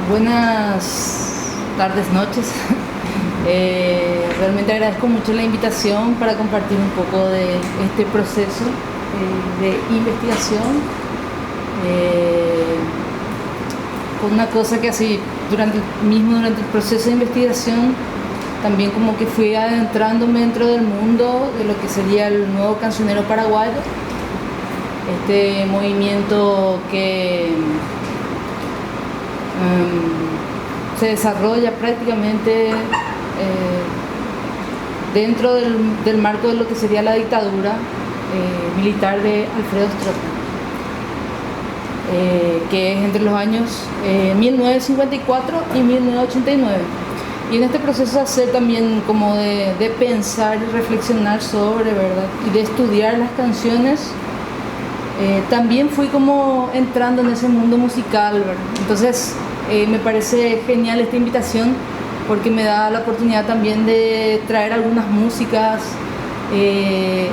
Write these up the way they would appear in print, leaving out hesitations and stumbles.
Buenas tardes, noches. Realmente agradezco mucho la invitación para compartir un poco de este proceso de investigación. Con una cosa que así, durante el proceso de investigación, también como que fui adentrándome dentro del mundo de lo que sería el nuevo cancionero paraguayo. Este movimiento que se desarrolla prácticamente dentro del marco de lo que sería la dictadura militar de Alfredo Stroessner, que es entre los años 1954 y 1989. Y en este proceso de hacer también como de pensar y reflexionar sobre, ¿verdad? Y de estudiar las canciones, también fui como entrando en ese mundo musical, ¿verdad? Entonces me parece genial esta invitación porque me da la oportunidad también de traer algunas músicas de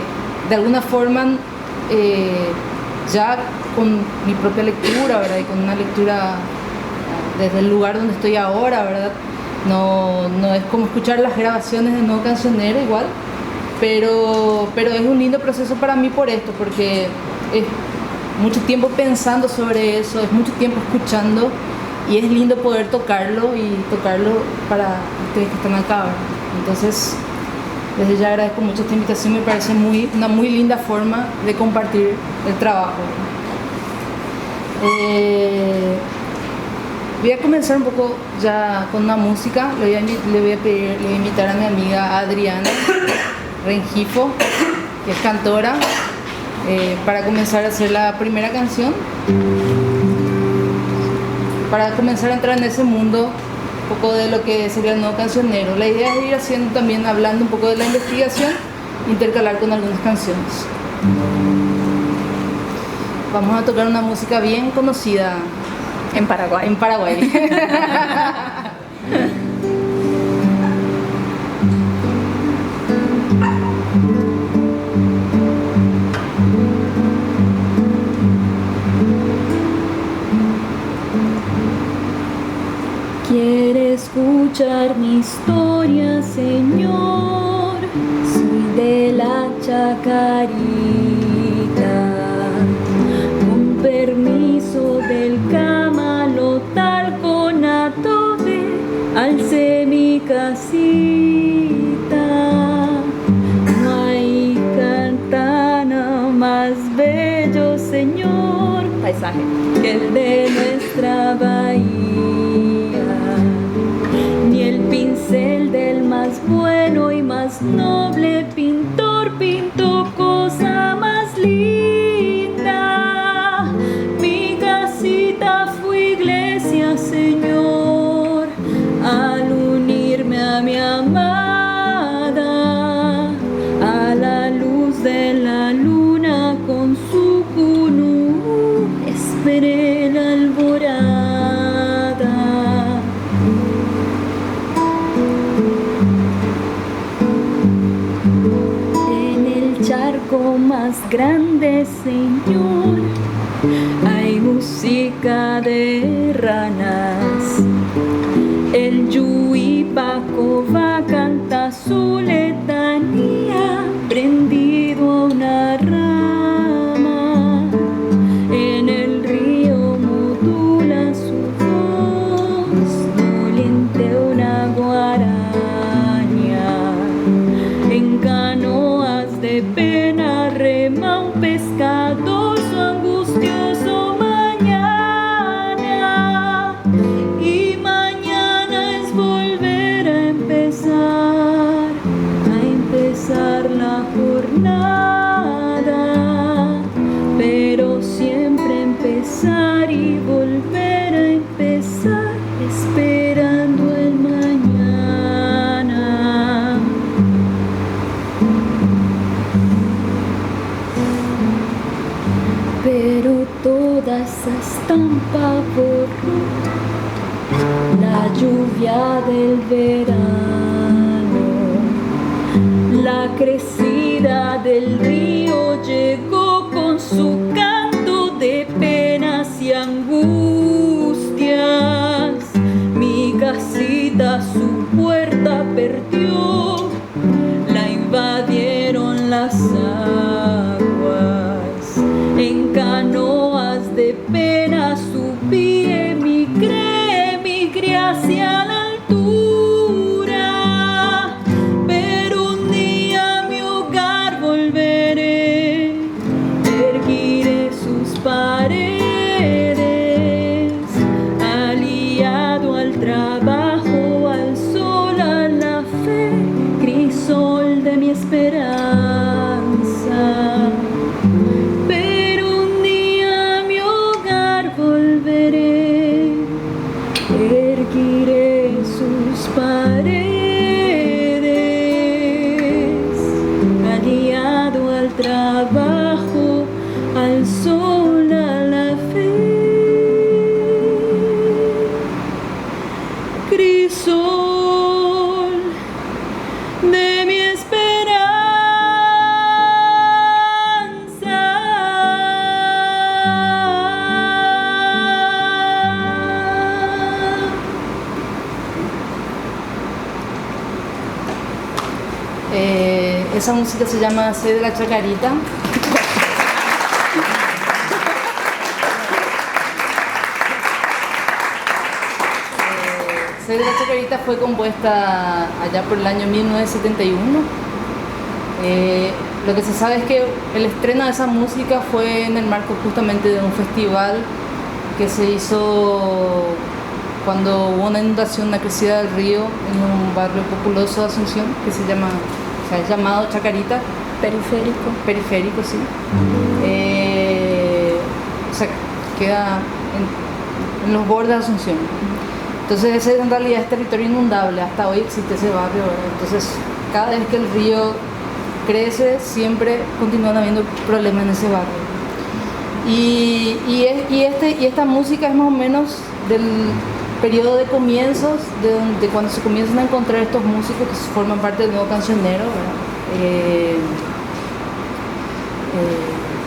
alguna forma ya con mi propia lectura, ¿verdad? Y con una lectura desde el lugar donde estoy ahora, ¿verdad? No es como escuchar las grabaciones de Nuevo Cancionero igual, pero es un lindo proceso para mí por esto, porque es mucho tiempo pensando sobre eso, es mucho tiempo escuchando y es lindo poder tocarlo para ustedes que están acá, ¿verdad? Entonces, desde ya agradezco mucho esta invitación, me parece una muy linda forma de compartir el trabajo. Voy a comenzar un poco ya con una música. Le voy a invitar a mi amiga Adriana Rengifo, que es cantora, para comenzar a hacer la primera canción, para comenzar a entrar en ese mundo un poco de lo que sería el nuevo cancionero. La idea es ir haciendo también, hablando un poco de la investigación, intercalar con algunas canciones. Vamos a tocar una música bien conocida en Paraguay. En Paraguay. Quiere escuchar mi historia, Señor, soy de la Chacarita, con permiso del Camalotalconato alcé mi casita. No hay cantana más bello, Señor, paisaje, que el de nuestra bahía, ni el pincel del más bueno y más noble pintor pintó cosa más linda. Mi casita fue iglesia, Señor, al unirme a mi amada, a la luz de la luna con su cunú, esperé la alborada. En el charco más grande, Señor, hay música de ranas. El Yuipaco va canta su letanía, prendido a una rama. En el río modula su voz, doliente una guaraña. En canoas de pena rema un pescador su angustioso mañana. Y mañana es volver a empezar la jornada, pero siempre empezar y volver a empezar, esperando el mañana. Pero toda esa estampa borró la lluvia del verano. La crecida del río llegó con su canto de penas y angustias. de pena supí, emigré hacia la altura, pero un día a mi hogar volveré, erguiré sus paredes, aliado al trabajo, al sol, a la fe, crisol de mi esperanza. Pero un día a mi hogar volveré, erguiré sus paredes, aliado al trabajo, al sol, a la fe, crisol de mi esperanza. Esa música se llama Sé de la Chacarita. Sé de la Chacarita fue compuesta allá por el año 1971. Lo que se sabe es que el estreno de esa música fue en el marco justamente de un festival que se hizo cuando hubo una inundación, una crecida del río en un barrio populoso de Asunción que se llama, o sea, es llamado Chacarita. Periférico, sí. O sea, queda en los bordes de Asunción. Entonces ese en realidad es territorio inundable, hasta hoy existe ese barrio, ¿verdad? Entonces cada vez que el río crece siempre continúan habiendo problemas en ese barrio. Y esta música es más o menos del periodo de comienzos, de cuando se comienzan a encontrar estos músicos que forman parte del nuevo cancionero, ¿verdad?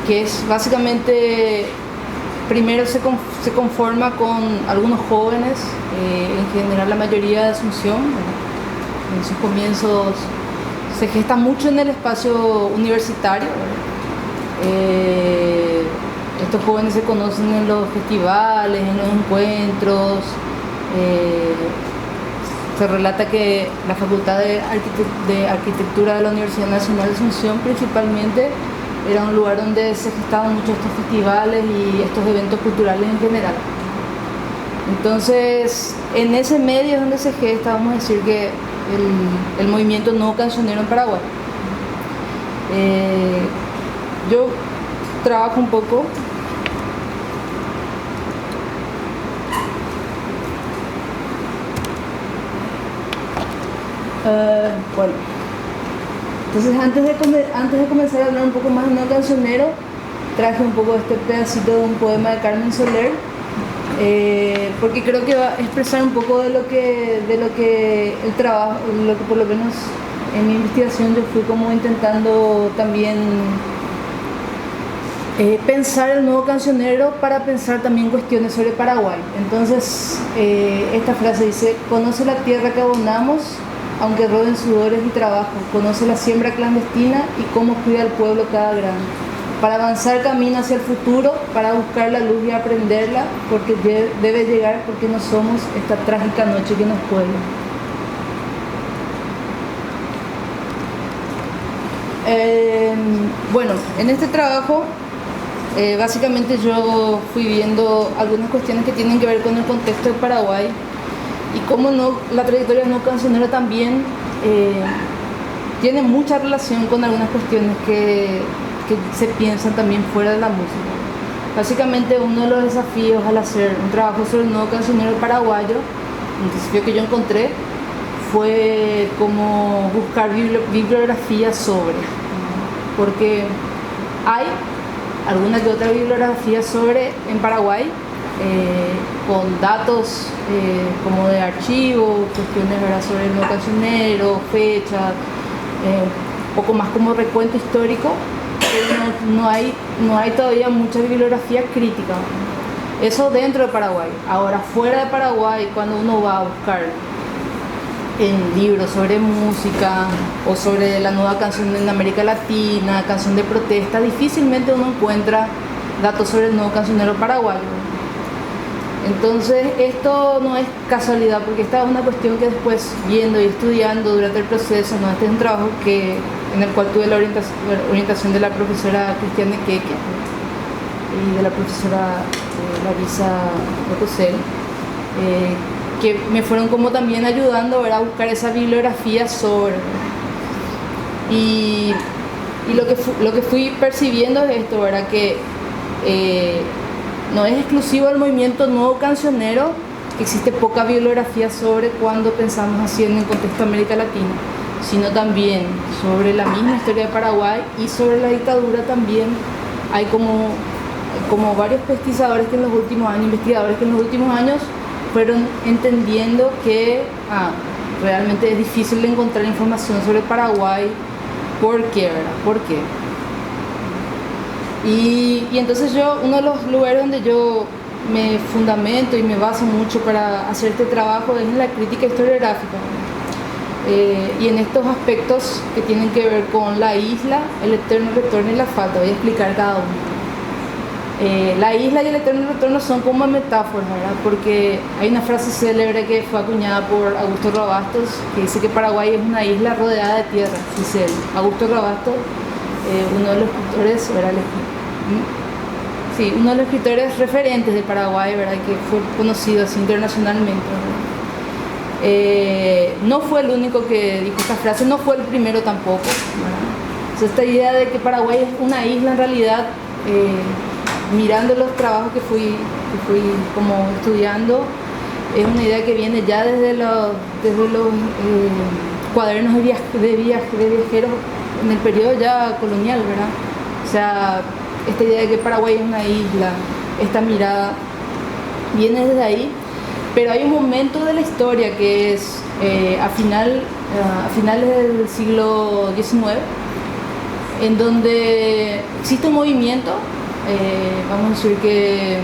Que es básicamente, primero se conforma con algunos jóvenes, en general la mayoría de Asunción, ¿verdad? En sus comienzos se gesta mucho en el espacio universitario, ¿verdad? Estos jóvenes se conocen en los festivales, en los encuentros. Se relata que la Facultad de Arquitectura de la Universidad Nacional de Asunción principalmente era un lugar donde se gestaban muchos estos festivales y estos eventos culturales en general. Entonces, en ese medio es donde se gesta, vamos a decir, que el movimiento nuevo cancionero en Paraguay. Yo trabajo un poco bueno, entonces antes de comenzar a hablar un poco más de nuevo cancionero, traje un poco este pedacito de un poema de Carmen Soler, porque creo que va a expresar un poco de lo que el trabajo, lo que por lo menos en mi investigación yo fui como intentando también pensar el nuevo cancionero para pensar también cuestiones sobre Paraguay. Entonces esta frase dice: conoce la tierra que abonamos, aunque roben sudores y trabajo, conoce la siembra clandestina y cómo cuida el pueblo cada grano. Para avanzar camino hacia el futuro, para buscar la luz y aprenderla, porque debe llegar, porque no somos esta trágica noche que nos puebla. Bueno, en este trabajo básicamente yo fui viendo algunas cuestiones que tienen que ver con el contexto de Paraguay y cómo no, la trayectoria no cancionera también tiene mucha relación con algunas cuestiones que se piensan también fuera de la música. Básicamente uno de los desafíos al hacer un trabajo sobre el nuevo cancionero paraguayo, un desafío que yo encontré, fue como buscar bibliografía sobre, porque hay alguna que otra bibliografía sobre en Paraguay, con datos como de archivo, cuestiones, ¿verdad?, sobre el nuevo cancionero, fechas, un poco más como recuento histórico, pero no hay todavía mucha bibliografía crítica. Eso dentro de Paraguay. Ahora, fuera de Paraguay, cuando uno va a buscar en libros sobre música o sobre la nueva canción en América Latina, canción de protesta, difícilmente uno encuentra datos sobre el nuevo cancionero paraguayo. Entonces, esto no es casualidad, porque esta es una cuestión que después, viendo y estudiando durante el proceso, ¿no? Este es un trabajo en el cual tuve la orientación de la profesora Cristiane Queque y de la profesora Larisa Rocosel, que me fueron como también ayudando, ¿verdad?, a buscar esa bibliografía sobre. Y lo que fui percibiendo es esto, ¿verdad?, que no es exclusivo del movimiento nuevo cancionero, que existe poca bibliografía sobre cuando pensamos así en el contexto de América Latina, sino también sobre la misma historia de Paraguay y sobre la dictadura también. Hay como varios investigadores que en los últimos años fueron entendiendo que realmente es difícil encontrar información sobre Paraguay. ¿Por qué, verdad? ¿Por qué? Y entonces uno de los lugares donde yo me fundamento y me baso mucho para hacer este trabajo es en la crítica historiográfica, y en estos aspectos que tienen que ver con la isla, el eterno retorno y la falta. Voy a explicar cada uno. La isla y el eterno retorno son como metáforas, ¿verdad? Porque hay una frase célebre que fue acuñada por Augusto Rabastos, que dice que Paraguay es una isla rodeada de tierra, dice él. Augusto Rabastos, uno de los escritores, ¿verdad?, uno de los escritores referentes de Paraguay, ¿verdad?, que fue conocido así internacionalmente, ¿verdad? No fue el único que dijo esta frase, no fue el primero tampoco, ¿verdad? Entonces, esta idea de que Paraguay es una isla, en realidad, mirando los trabajos que fui como estudiando, es una idea que viene ya desde los cuadernos de viajeros en el periodo ya colonial, ¿verdad? O sea, esta idea de que Paraguay es una isla, esta mirada, viene desde ahí, pero hay un momento de la historia que es a finales del siglo XIX, en donde existe un movimiento, vamos a decir que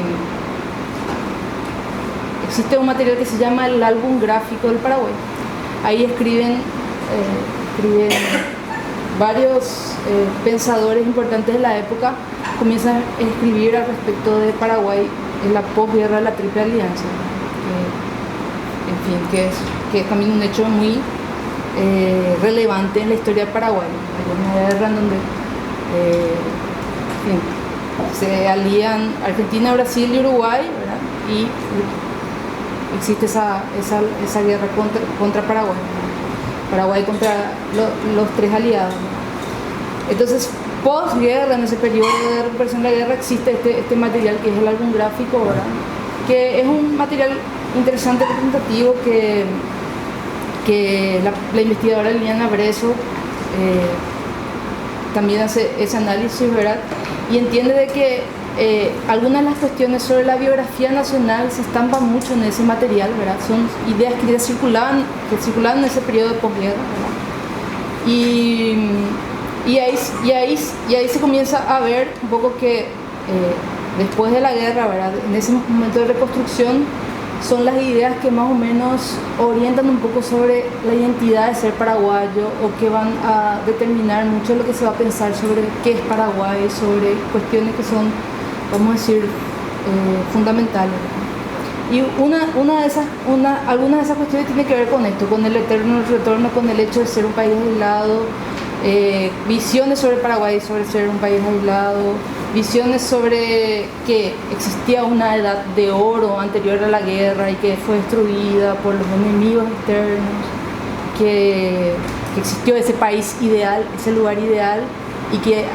existe un material que se llama el álbum gráfico del Paraguay. Ahí escriben varios pensadores importantes de la época, comienzan a escribir al respecto de Paraguay en la posguerra de la Triple Alianza, que es también un hecho muy relevante en la historia de Paraguay. Hay una guerra en donde se alían Argentina, Brasil y Uruguay, ¿verdad?, y existe esa guerra contra Paraguay, Paraguay contra los tres aliados. Entonces, posguerra, en ese periodo de recuperación de la guerra, existe este material que es el álbum gráfico, ¿verdad?, que es un material interesante, representativo, que la investigadora Liliana Bresso también hace ese análisis, ¿verdad?, y entiende de que algunas de las cuestiones sobre la biografía nacional se estampan mucho en ese material, ¿verdad? Son ideas que ya circulaban en ese periodo de posguerra, ¿verdad? Y ahí se comienza a ver un poco que después de la guerra, ¿verdad?, en ese momento de reconstrucción, son las ideas que más o menos orientan un poco sobre la identidad de ser paraguayo, o que van a determinar mucho lo que se va a pensar sobre qué es Paraguay, sobre cuestiones que son, vamos a decir, fundamentales. Y algunas de esas cuestiones tienen que ver con esto, con el eterno retorno, con el hecho de ser un país aislado, visiones sobre Paraguay, sobre ser un país aislado, visiones sobre que existía una edad de oro anterior a la guerra y que fue destruida por los enemigos externos, que existió ese país ideal, ese lugar ideal, y que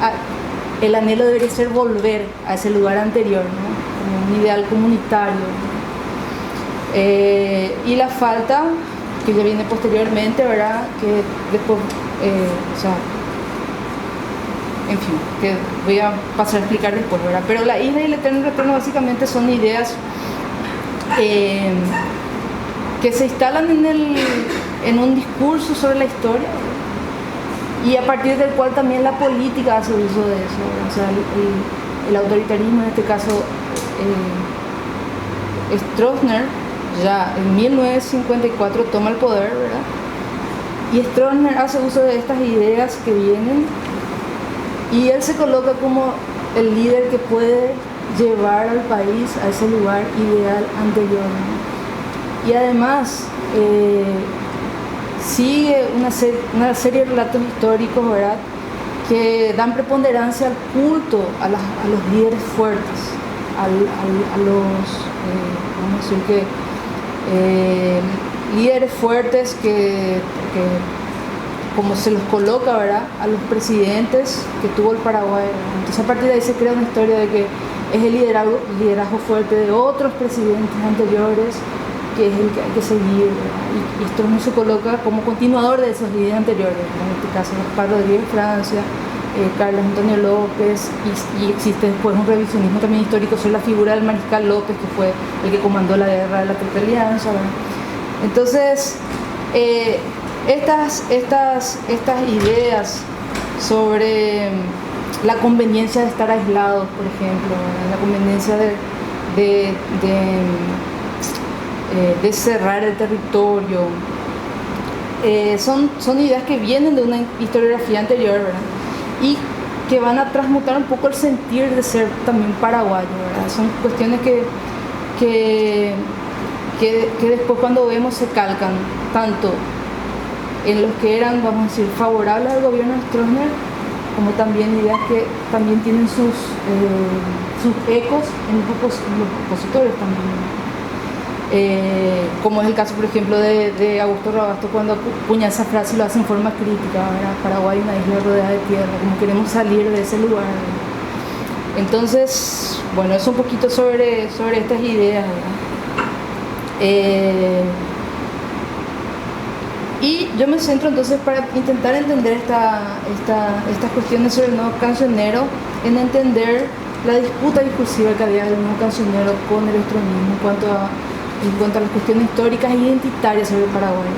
el anhelo debería ser volver a ese lugar anterior, ¿no?, como un ideal comunitario, ¿no? Y la falta, que ya viene posteriormente, ¿verdad?, que después, en fin, que voy a pasar a explicar después, ¿verdad? Pero la isla y el eterno retorno básicamente son ideas que se instalan en un discurso sobre la historia, ¿verdad?, y a partir del cual también la política hace uso de eso, ¿verdad? O sea, el autoritarismo, en este caso, Stroessner ya en 1954 toma el poder, ¿verdad? Y Stroessner hace uso de estas ideas que vienen, y él se coloca como el líder que puede llevar al país a ese lugar ideal anterior, ¿no? Y además sigue una serie de relatos históricos, ¿verdad?, que dan preponderancia al culto a los líderes fuertes, a los, vamos a decir que, líderes fuertes que como se los coloca, ¿verdad?, a los presidentes que tuvo el Paraguay, ¿verdad? Entonces a partir de ahí se crea una historia de que es el liderazgo fuerte de otros presidentes anteriores que es el que hay que seguir, ¿verdad? Y esto no se coloca como continuador de esos líderes anteriores, ¿verdad? En este caso Gaspar Rodríguez Francia, Carlos Antonio López, y existe después un revisionismo también histórico sobre la figura del mariscal López, que fue el que comandó la guerra de la Triple Alianza, ¿verdad? Entonces estas ideas sobre la conveniencia de estar aislados, por ejemplo, ¿verdad?, la conveniencia de cerrar el territorio, son ideas que vienen de una historiografía anterior, ¿verdad?, y que van a transmutar un poco el sentir de ser también paraguayo, ¿verdad? Son cuestiones que después cuando vemos se calcan tanto en los que eran, vamos a decir, favorables al gobierno de Stroessner, como también ideas que también tienen sus ecos en los opositores también. Como es el caso, por ejemplo, de Augusto Robasto, cuando acuña esa frase y lo hace en forma crítica, ¿verdad? Paraguay, una isla rodeada de tierra, como queremos salir de ese lugar, ¿verdad? Entonces, bueno, es un poquito sobre estas ideas, ¿verdad? Y yo me centro entonces para intentar entender estas cuestiones sobre el nuevo cancionero, en entender la disputa discursiva que había del nuevo cancionero con el estronismo en cuanto a las cuestiones históricas e identitarias sobre el Paraguay.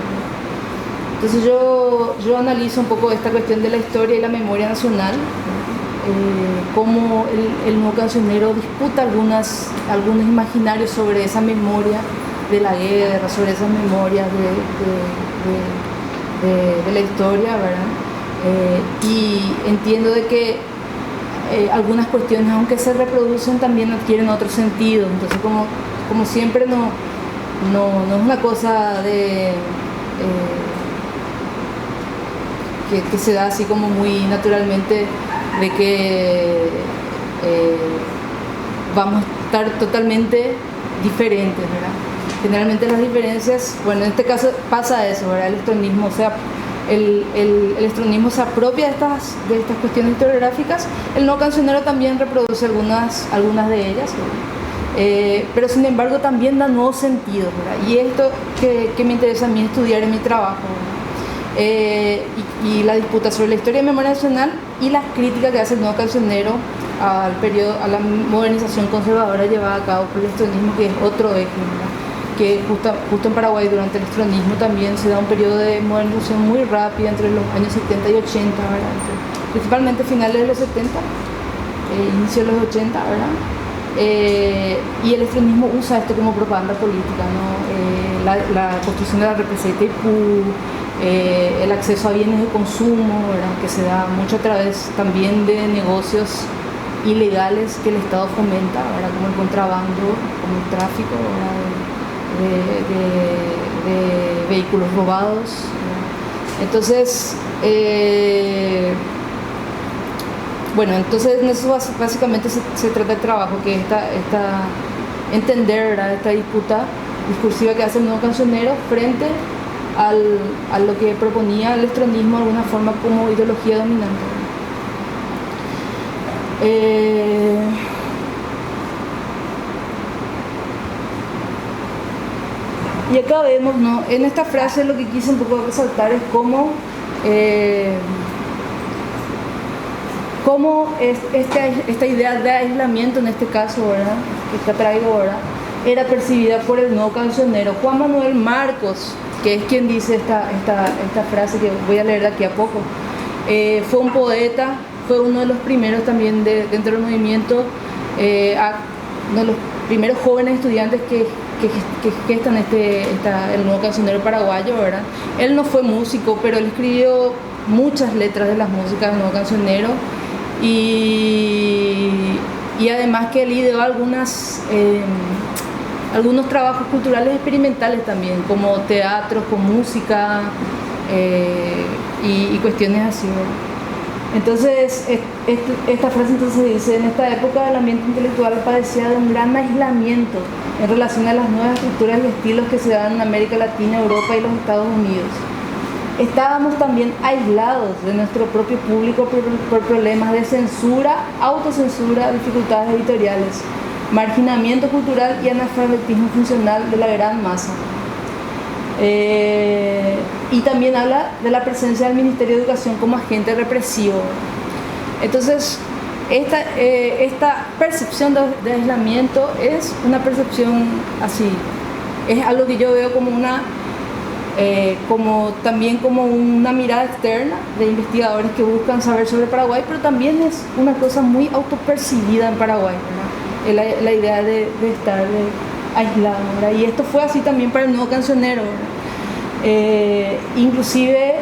Entonces yo analizo un poco esta cuestión de la historia y la memoria nacional, cómo el nuevo cancionero disputa algunos imaginarios sobre esa memoria de la guerra, sobre esas memorias de la historia, ¿verdad? Y entiendo de que algunas cuestiones, aunque se reproducen, también adquieren otro sentido. Entonces, como siempre, no es una cosa que se da así como muy naturalmente, de que vamos a estar totalmente diferentes, ¿verdad? Generalmente las diferencias, bueno, en este caso pasa eso, ¿verdad? El estronismo, o sea, el estronismo se apropia de estas cuestiones historiográficas. El nuevo cancionero también reproduce algunas de ellas, ¿verdad? Pero sin embargo también da nuevos sentidos, ¿verdad? Y esto que me interesa a mí estudiar en mi trabajo, ¿verdad? Y la disputa sobre la historia de memoria nacional y las críticas que hace el nuevo cancionero a la modernización conservadora llevada a cabo por el estronismo, que es otro eje, ¿verdad? Que justo en Paraguay durante el estronismo también se da un periodo de modernización muy rápida entre los años 70 y 80, ¿verdad? Principalmente finales de los 70, inicio de los 80, ¿verdad? Y el estronismo usa esto como propaganda política, ¿no? La construcción de la represa Itaipú, el acceso a bienes de consumo, ¿verdad?, que se da mucho a través también de negocios ilegales que el Estado fomenta, ¿verdad?, como el contrabando, como el tráfico, ¿verdad?, de vehículos robados, ¿verdad? Entonces, bueno, entonces en eso básicamente se trata el trabajo, que es entender, ¿verdad?, esta disputa discursiva que hace el nuevo cancionero frente a lo que proponía el estronismo de alguna forma como ideología dominante. Y acá vemos, ¿no?, en esta frase lo que quise un poco resaltar es cómo esta idea de aislamiento, en este caso, ¿verdad?, que traigo ahora, era percibida por el nuevo cancionero Juan Manuel Marcos, que es quien dice esta frase que voy a leer de aquí a poco. Fue un poeta, fue uno de los primeros también dentro del movimiento, uno de los primeros jóvenes estudiantes que gestan el nuevo cancionero paraguayo, ¿verdad? Él no fue músico, pero él escribió muchas letras de las músicas del nuevo cancionero y y además que él ideó algunos trabajos culturales experimentales también, como teatros con música y cuestiones así, ¿verdad? Entonces, esta frase entonces dice: en esta época el ambiente intelectual padecía de un gran aislamiento en relación a las nuevas estructuras y estilos que se dan en América Latina, Europa y los Estados Unidos. Estábamos también aislados de nuestro propio público por problemas de censura, autocensura, dificultades editoriales, marginamiento cultural y analfabetismo funcional de la gran masa. Y también habla de la presencia del Ministerio de Educación como agente represivo. Entonces, esta percepción de aislamiento es una percepción así, es algo que yo veo como también como una mirada externa de investigadores que buscan saber sobre Paraguay, pero también es una cosa muy autopercibida en Paraguay, ¿verdad? La idea de estar aislado, ¿verdad? Y esto fue así también para el Nuevo Cancionero, ¿verdad? Inclusive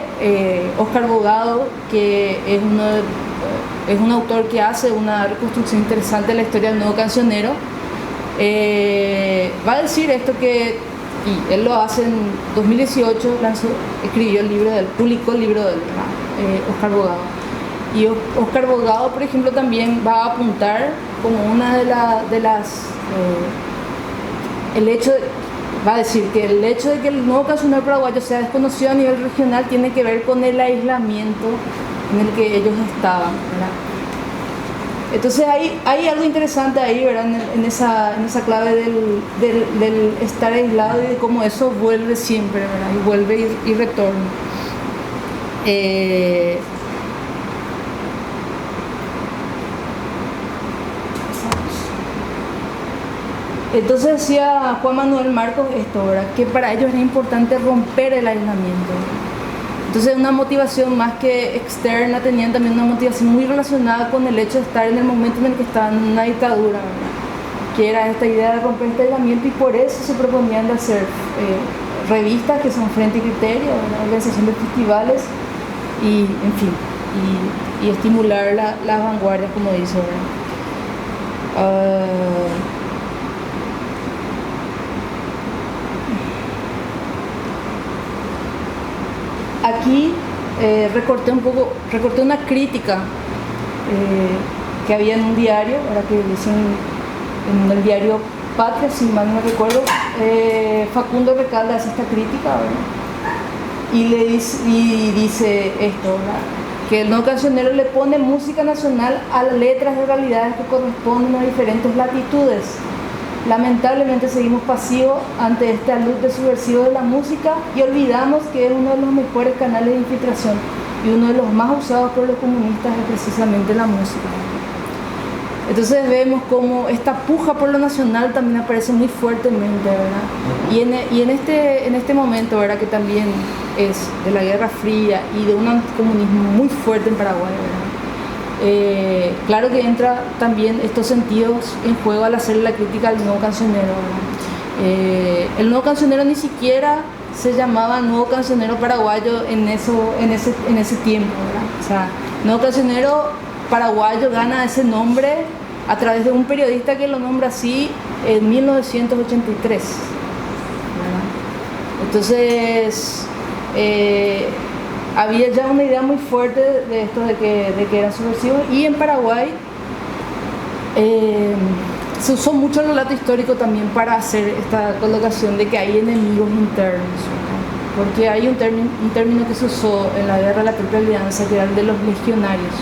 Óscar Bogado, que es un autor que hace una reconstrucción interesante de la historia del Nuevo Cancionero, va a decir esto y él lo hace en 2018, escribió el libro publicó el libro del Óscar Bogado. Y Óscar Bogado, por ejemplo, también va a apuntar como una de las va a decir que el hecho de que el Nuevo Cancionero paraguayo sea desconocido a nivel regional tiene que ver con el aislamiento en el que ellos estaban, ¿verdad? Entonces hay algo interesante ahí, ¿verdad? En esa clave del estar aislado y de cómo eso vuelve siempre, ¿verdad? Y vuelve y retorna. Entonces decía Juan Manuel Marcos esto, ¿verdad? Que para ellos era importante romper el aislamiento. Entonces, una motivación más que externa, tenían también una motivación muy relacionada con el hecho de estar en el momento en el que estaban en una dictadura, ¿verdad? Que era esta idea de romper este aislamiento, y por eso se proponían de hacer revistas que son Frente y Criterio, ¿verdad? Organización de festivales y, en fin, y estimular las vanguardias, como dice, ¿verdad? Aquí recorté una crítica que había en un diario, ahora que dicen en el diario Patria, si mal no recuerdo, Facundo Recalde hace esta crítica, ¿verdad? Y dice esto, ¿verdad? Que el Nuevo Cancionero le pone música nacional a las letras de realidades que corresponden a diferentes latitudes. Lamentablemente seguimos pasivos ante este alud subversivo de la música y olvidamos que es uno de los mejores canales de infiltración y uno de los más usados por los comunistas es precisamente la música. Entonces vemos como esta puja por lo nacional también aparece muy fuertemente, ¿verdad? Y en este momento, ¿verdad? Que también es de la Guerra Fría y de un anticomunismo muy fuerte en Paraguay, ¿verdad? Claro que entra también estos sentidos en juego al hacer la crítica al Nuevo Cancionero, ¿verdad? El Nuevo Cancionero ni siquiera se llamaba Nuevo Cancionero Paraguayo en ese tiempo, ¿verdad? O sea, Nuevo Cancionero Paraguayo gana ese nombre a través de un periodista que lo nombra así en 1983, ¿verdad? Entonces, había ya una idea muy fuerte de esto de que era subversivo, y en Paraguay se usó mucho el relato histórico también para hacer esta colocación de que hay enemigos internos, ¿verdad? Porque hay un término que se usó en la guerra de la Triple Alianza, que era el de los legionarios.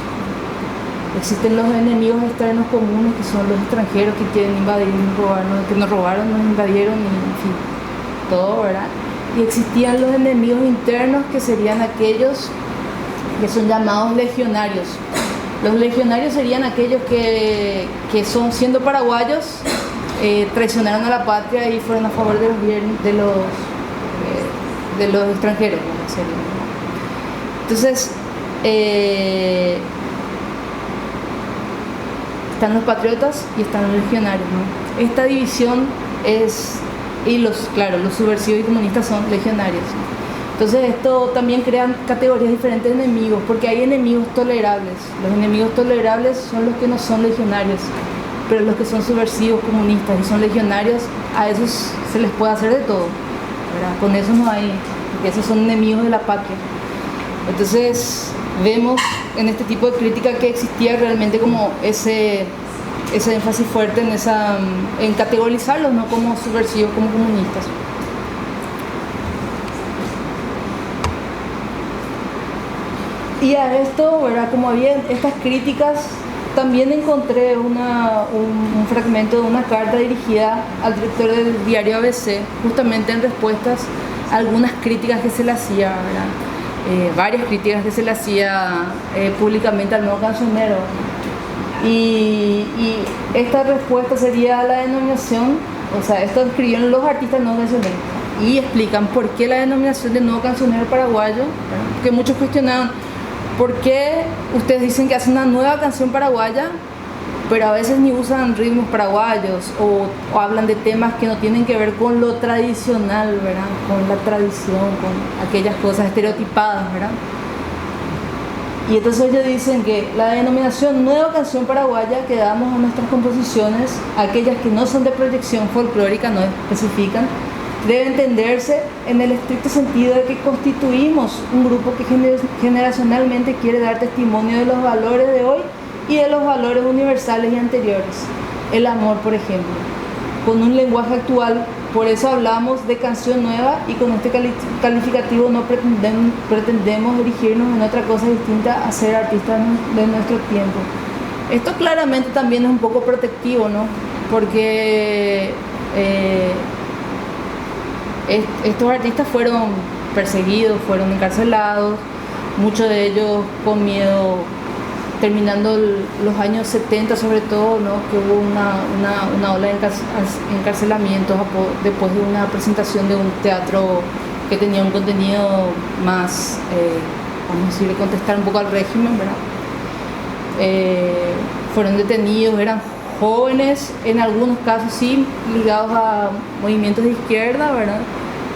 Existen los enemigos externos comunes, que son los extranjeros que quieren invadir, robarnos, que nos robaron, nos invadieron, y en fin, todo, ¿verdad? Y existían los enemigos internos, que serían aquellos que son llamados legionarios. Los legionarios serían aquellos que son, siendo paraguayos, traicionaron a la patria y fueron a favor de los extranjeros, ¿no? Entonces, están los patriotas y están los legionarios, ¿no? Esta división es... Y los subversivos y comunistas son legionarios. Entonces esto también crea categorías diferentes de enemigos, porque hay enemigos tolerables. Los enemigos tolerables son los que no son legionarios. pero los que son subversivos, comunistas y son legionarios, a esos se les puede hacer de todo, ¿verdad? Con eso no hay, porque esos son enemigos de la patria. Entonces vemos en este tipo de crítica que existía realmente como ese énfasis fuerte en categorizarlos, no como subversivos, como comunistas. Y a esto, ¿verdad? Como había estas críticas, también encontré un fragmento de una carta dirigida al director del diario ABC, justamente en respuestas a algunas críticas que se le hacía, ¿verdad? Varias críticas que se le hacía públicamente al nuevo cancionero. Y esta respuesta sería la denominación, o sea, esto escribieron los artistas nuevos cancioneros y explican por qué la denominación de nuevo cancionero paraguayo, ¿verdad? Porque muchos cuestionaban por qué ustedes dicen que hacen una nueva canción paraguaya, pero a veces ni usan ritmos paraguayos o hablan de temas que no tienen que ver con lo tradicional, ¿verdad? Con la tradición, con aquellas cosas estereotipadas, ¿verdad? Y entonces ellos dicen que la denominación nueva canción paraguaya que damos a nuestras composiciones, aquellas que no son de proyección folclórica, no especifican, debe entenderse en el estricto sentido de que constituimos un grupo que generacionalmente quiere dar testimonio de los valores de hoy y de los valores universales y anteriores. El amor, por ejemplo, con un lenguaje actual. Por eso hablamos de canción nueva y con este calificativo no pretendemos dirigirnos en otra cosa distinta a ser artistas de nuestro tiempo. Esto claramente también es un poco protectivo, ¿no? Porque estos artistas fueron perseguidos, fueron encarcelados, muchos de ellos con miedo, terminando los años 70 sobre todo, ¿no? Que hubo una ola de encarcelamientos después de una presentación de un teatro que tenía un contenido más, vamos a decir, contestar un poco al régimen, ¿verdad? Fueron detenidos, eran jóvenes, en algunos casos sí, ligados a movimientos de izquierda, ¿verdad?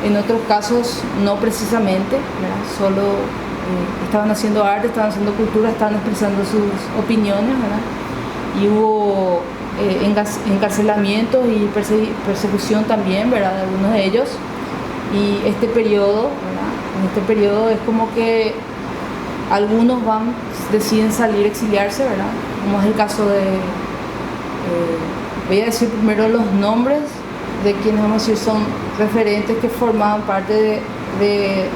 En otros casos no precisamente, ¿verdad? Solo estaban haciendo arte, estaban haciendo cultura, estaban expresando sus opiniones, ¿verdad? Y hubo encarcelamientos y persecución también, ¿verdad? De algunos de ellos. Y este periodo, ¿verdad? En este periodo es como que algunos deciden salir, exiliarse, ¿verdad? Como es el caso de... voy a decir primero los nombres de quienes vamos a decir son referentes que formaban parte del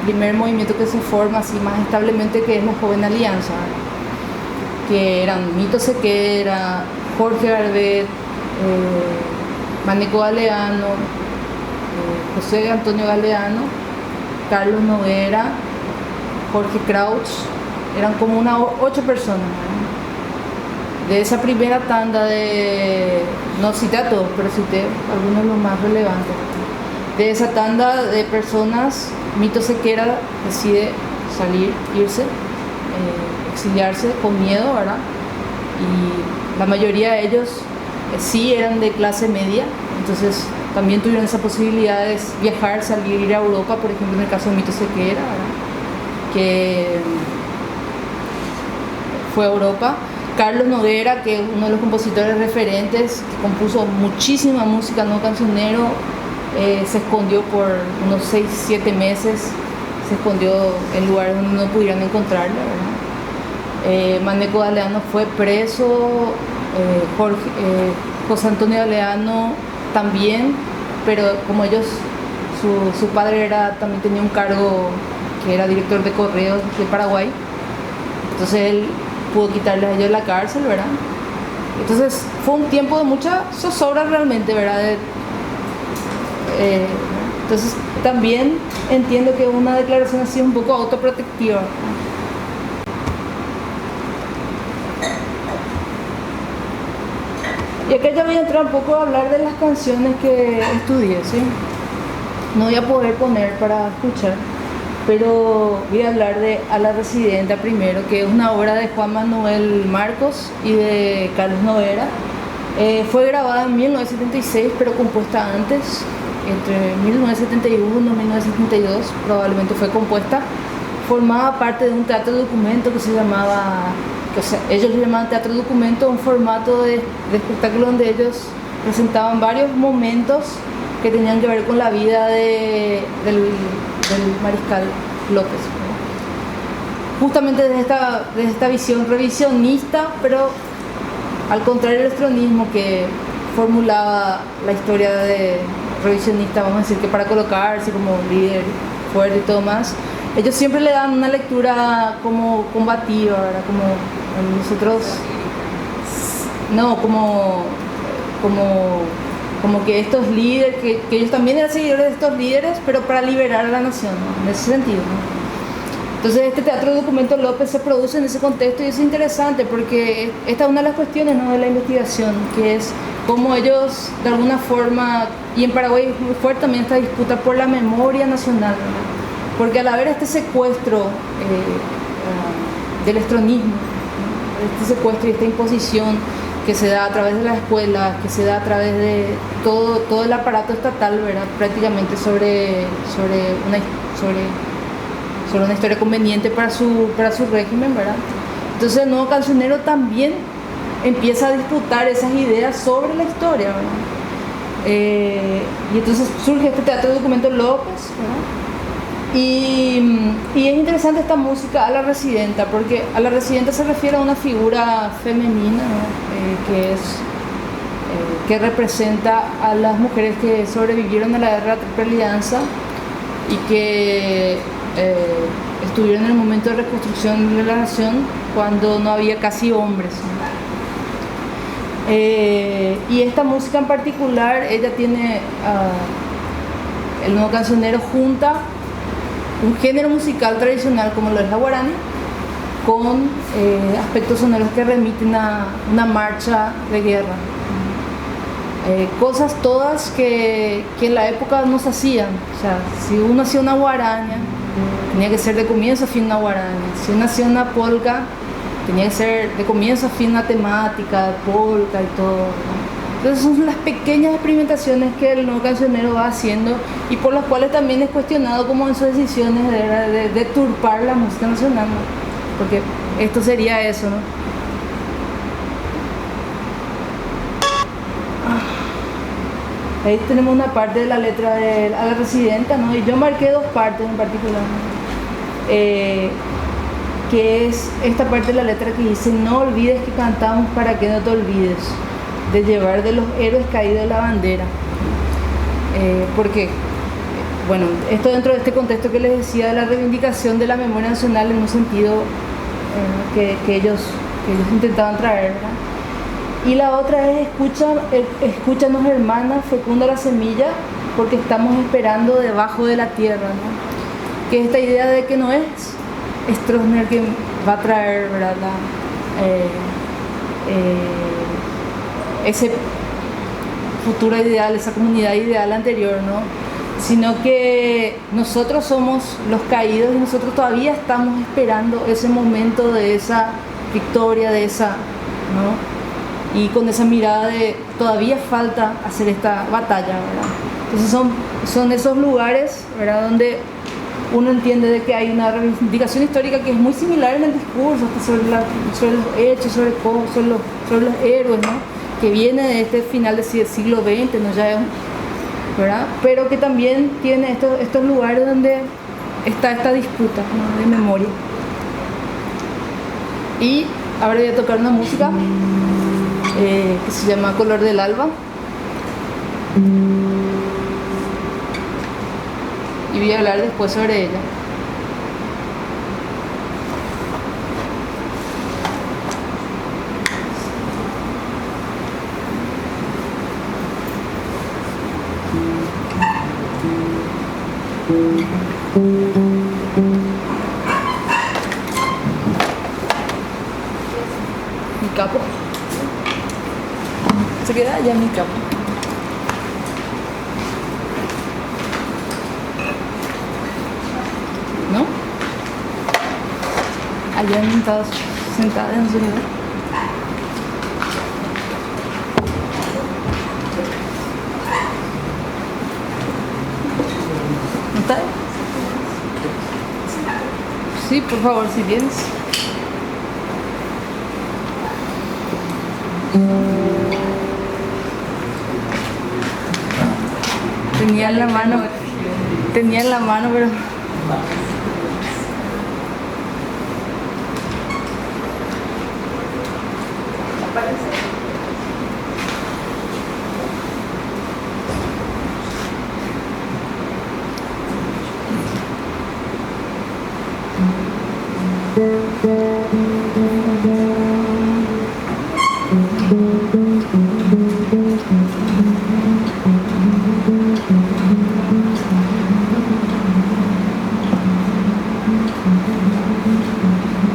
primer movimiento que se forma así más establemente, que es la Joven Alianza, ¿verdad? Que eran Mito Sequera, Jorge Garbet, Maneco Galeano, José Antonio Galeano, Carlos Noguera, Jorge Crouch, eran como unas 8 personas, ¿verdad? De esa primera tanda no cité a todos, pero cité algunos de los más relevantes. De esa tanda de personas, Mito Sequera decide salir, irse, exiliarse con miedo, ¿verdad? Y la mayoría de ellos sí eran de clase media, entonces también tuvieron esa posibilidad de viajar, salir, ir a Europa, por ejemplo en el caso de Mito Sequera, ¿verdad? Que fue a Europa. Carlos Noguera, que es uno de los compositores referentes, que compuso muchísima música no cancionero, se escondió por unos 6-7 meses, se escondió en lugares donde no pudieran encontrarla, ¿verdad? Maneco Galeano fue preso, José Antonio Galeano también, pero como ellos, su padre también tenía un cargo que era director de correos de Paraguay, entonces él pudo quitarles a ellos la cárcel, ¿verdad? Entonces fue un tiempo de mucha zozobra realmente, ¿verdad? Entonces también entiendo que una declaración así es un poco autoprotectiva. Y acá ya voy a entrar un poco a hablar de las canciones que estudié, ¿sí? No voy a poder poner para escuchar, pero voy a hablar de A la Residenta primero, que es una obra de Juan Manuel Marcos y de Carlos Noguera. Fue grabada en 1976, pero compuesta antes, entre 1971 y 1972, probablemente fue compuesta. Formaba parte de un teatro de documento que se llamaba o sea, ellos le llamaban teatro documento, un formato de espectáculo donde ellos presentaban varios momentos que tenían que ver con la vida del mariscal López, ¿no? Justamente desde esta visión revisionista, pero al contrario del estronismo que formulaba la historia de revisionista, vamos a decir que para colocarse como líder fuerte y todo más, ellos siempre le dan una lectura como combativa, ¿verdad? Como nosotros, no, como que estos líderes, que ellos también eran seguidores de estos líderes, pero para liberar a la nación, ¿no? En ese sentido, ¿no? Entonces este teatro de documento López se produce en ese contexto y es interesante porque esta es una de las cuestiones, ¿no?, de la investigación, que es cómo ellos de alguna forma, y en Paraguay es muy fuerte también esta disputa por la memoria nacional, ¿no? Porque al haber este secuestro del estronismo, ¿no?, este secuestro y esta imposición que se da a través de las escuelas, que se da a través de todo el aparato estatal, ¿verdad?, prácticamente sobre una historia conveniente para su régimen, ¿verdad? Entonces el nuevo cancionero también empieza a disputar esas ideas sobre la historia, ¿verdad? Y entonces surge este teatro de documento López, ¿verdad? Y es interesante esta música a la residenta, porque a la residenta se refiere a una figura femenina, ¿no?, que representa a las mujeres que sobrevivieron a la guerra de la Triple Alianza y que estuvieron en el momento de reconstrucción de la nación cuando no había casi hombres, ¿no? Y esta música en particular, ella tiene, el nuevo cancionero junta un género musical tradicional como lo es la guarani con aspectos sonoros que remiten a una marcha de guerra, cosas todas que en la época no se hacían. O sea, si uno hacía una guaraña, tenía que ser de comienzo a fin una guaraña. Si uno hacía una polka, tenía que ser de comienzo a fin una temática, polka y todo, ¿no? Entonces son las pequeñas experimentaciones que el nuevo cancionero va haciendo y por las cuales también es cuestionado como en sus decisiones de deturpar la música nacional, ¿no? Porque esto sería eso, ¿no? Ahí tenemos una parte de la letra de A la Residenta, ¿no? Y yo marqué dos partes en particular, ¿no? Que es esta parte de la letra que dice: no olvides que cantamos para que no te olvides de llevar de los héroes caídos de la bandera. Porque, bueno, esto dentro de este contexto que les decía de la reivindicación de la memoria nacional en un sentido que ellos intentaban traer, ¿verdad? Y la otra es escúchanos hermana, fecunda la semilla, porque estamos esperando debajo de la tierra, ¿no? Que esta idea de que no es Stroessner que va a traer, ¿verdad?, ese futuro ideal, esa comunidad ideal anterior, ¿no? Sino que nosotros somos los caídos y nosotros todavía estamos esperando ese momento de esa victoria, de esa, ¿no? Y con esa mirada de todavía falta hacer esta batalla, ¿verdad? Entonces son esos lugares, ¿verdad?, donde uno entiende de que hay una reivindicación histórica que es muy similar en el discurso, sobre los hechos, sobre los héroes, ¿no?, que viene de este final del siglo XX, ¿no?, ya es, ¿verdad?, pero que también tiene estos lugares donde está esta disputa, ¿no?, de memoria. Y ahora voy a tocar una música que se llama Color del Alba, y voy a hablar después sobre ella. Mi capo se queda allá, mi capo. ¿No? Allá sentada en su lugar. ¿No está? Sí, por favor, si vienes. Tenía en la mano, pero...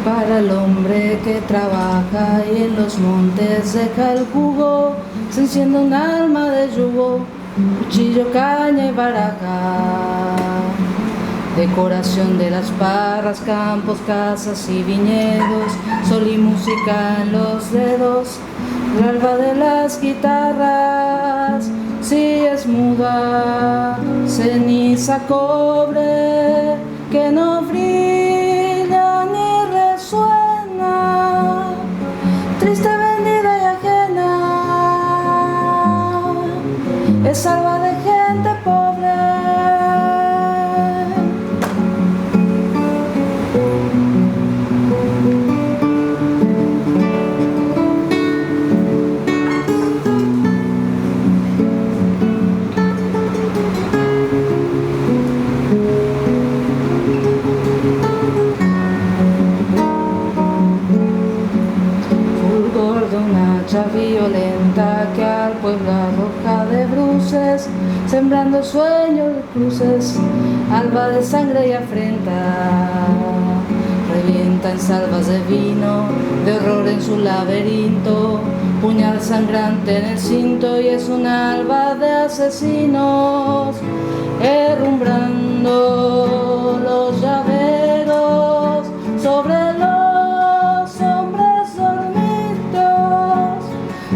Para el hombre que trabaja y en los montes deja el jugo, se enciende un alma de yugo, cuchillo, caña y baraja. Decoración de las parras, campos, casas y viñedos, sol y música en los dedos, el alba de las guitarras, si es muda, ceniza, cobre, que no brilla ni resuena, triste, vendida y ajena, es alba de gente pobre. Violenta que al pueblo arroja de bruces, sembrando sueños de cruces, alba de sangre y afrenta, revienta en salvas de vino, de horror en su laberinto, puñal sangrante en el cinto, y es un alba de asesinos, herrumbrando los llaveros sobre los hombres dormidos,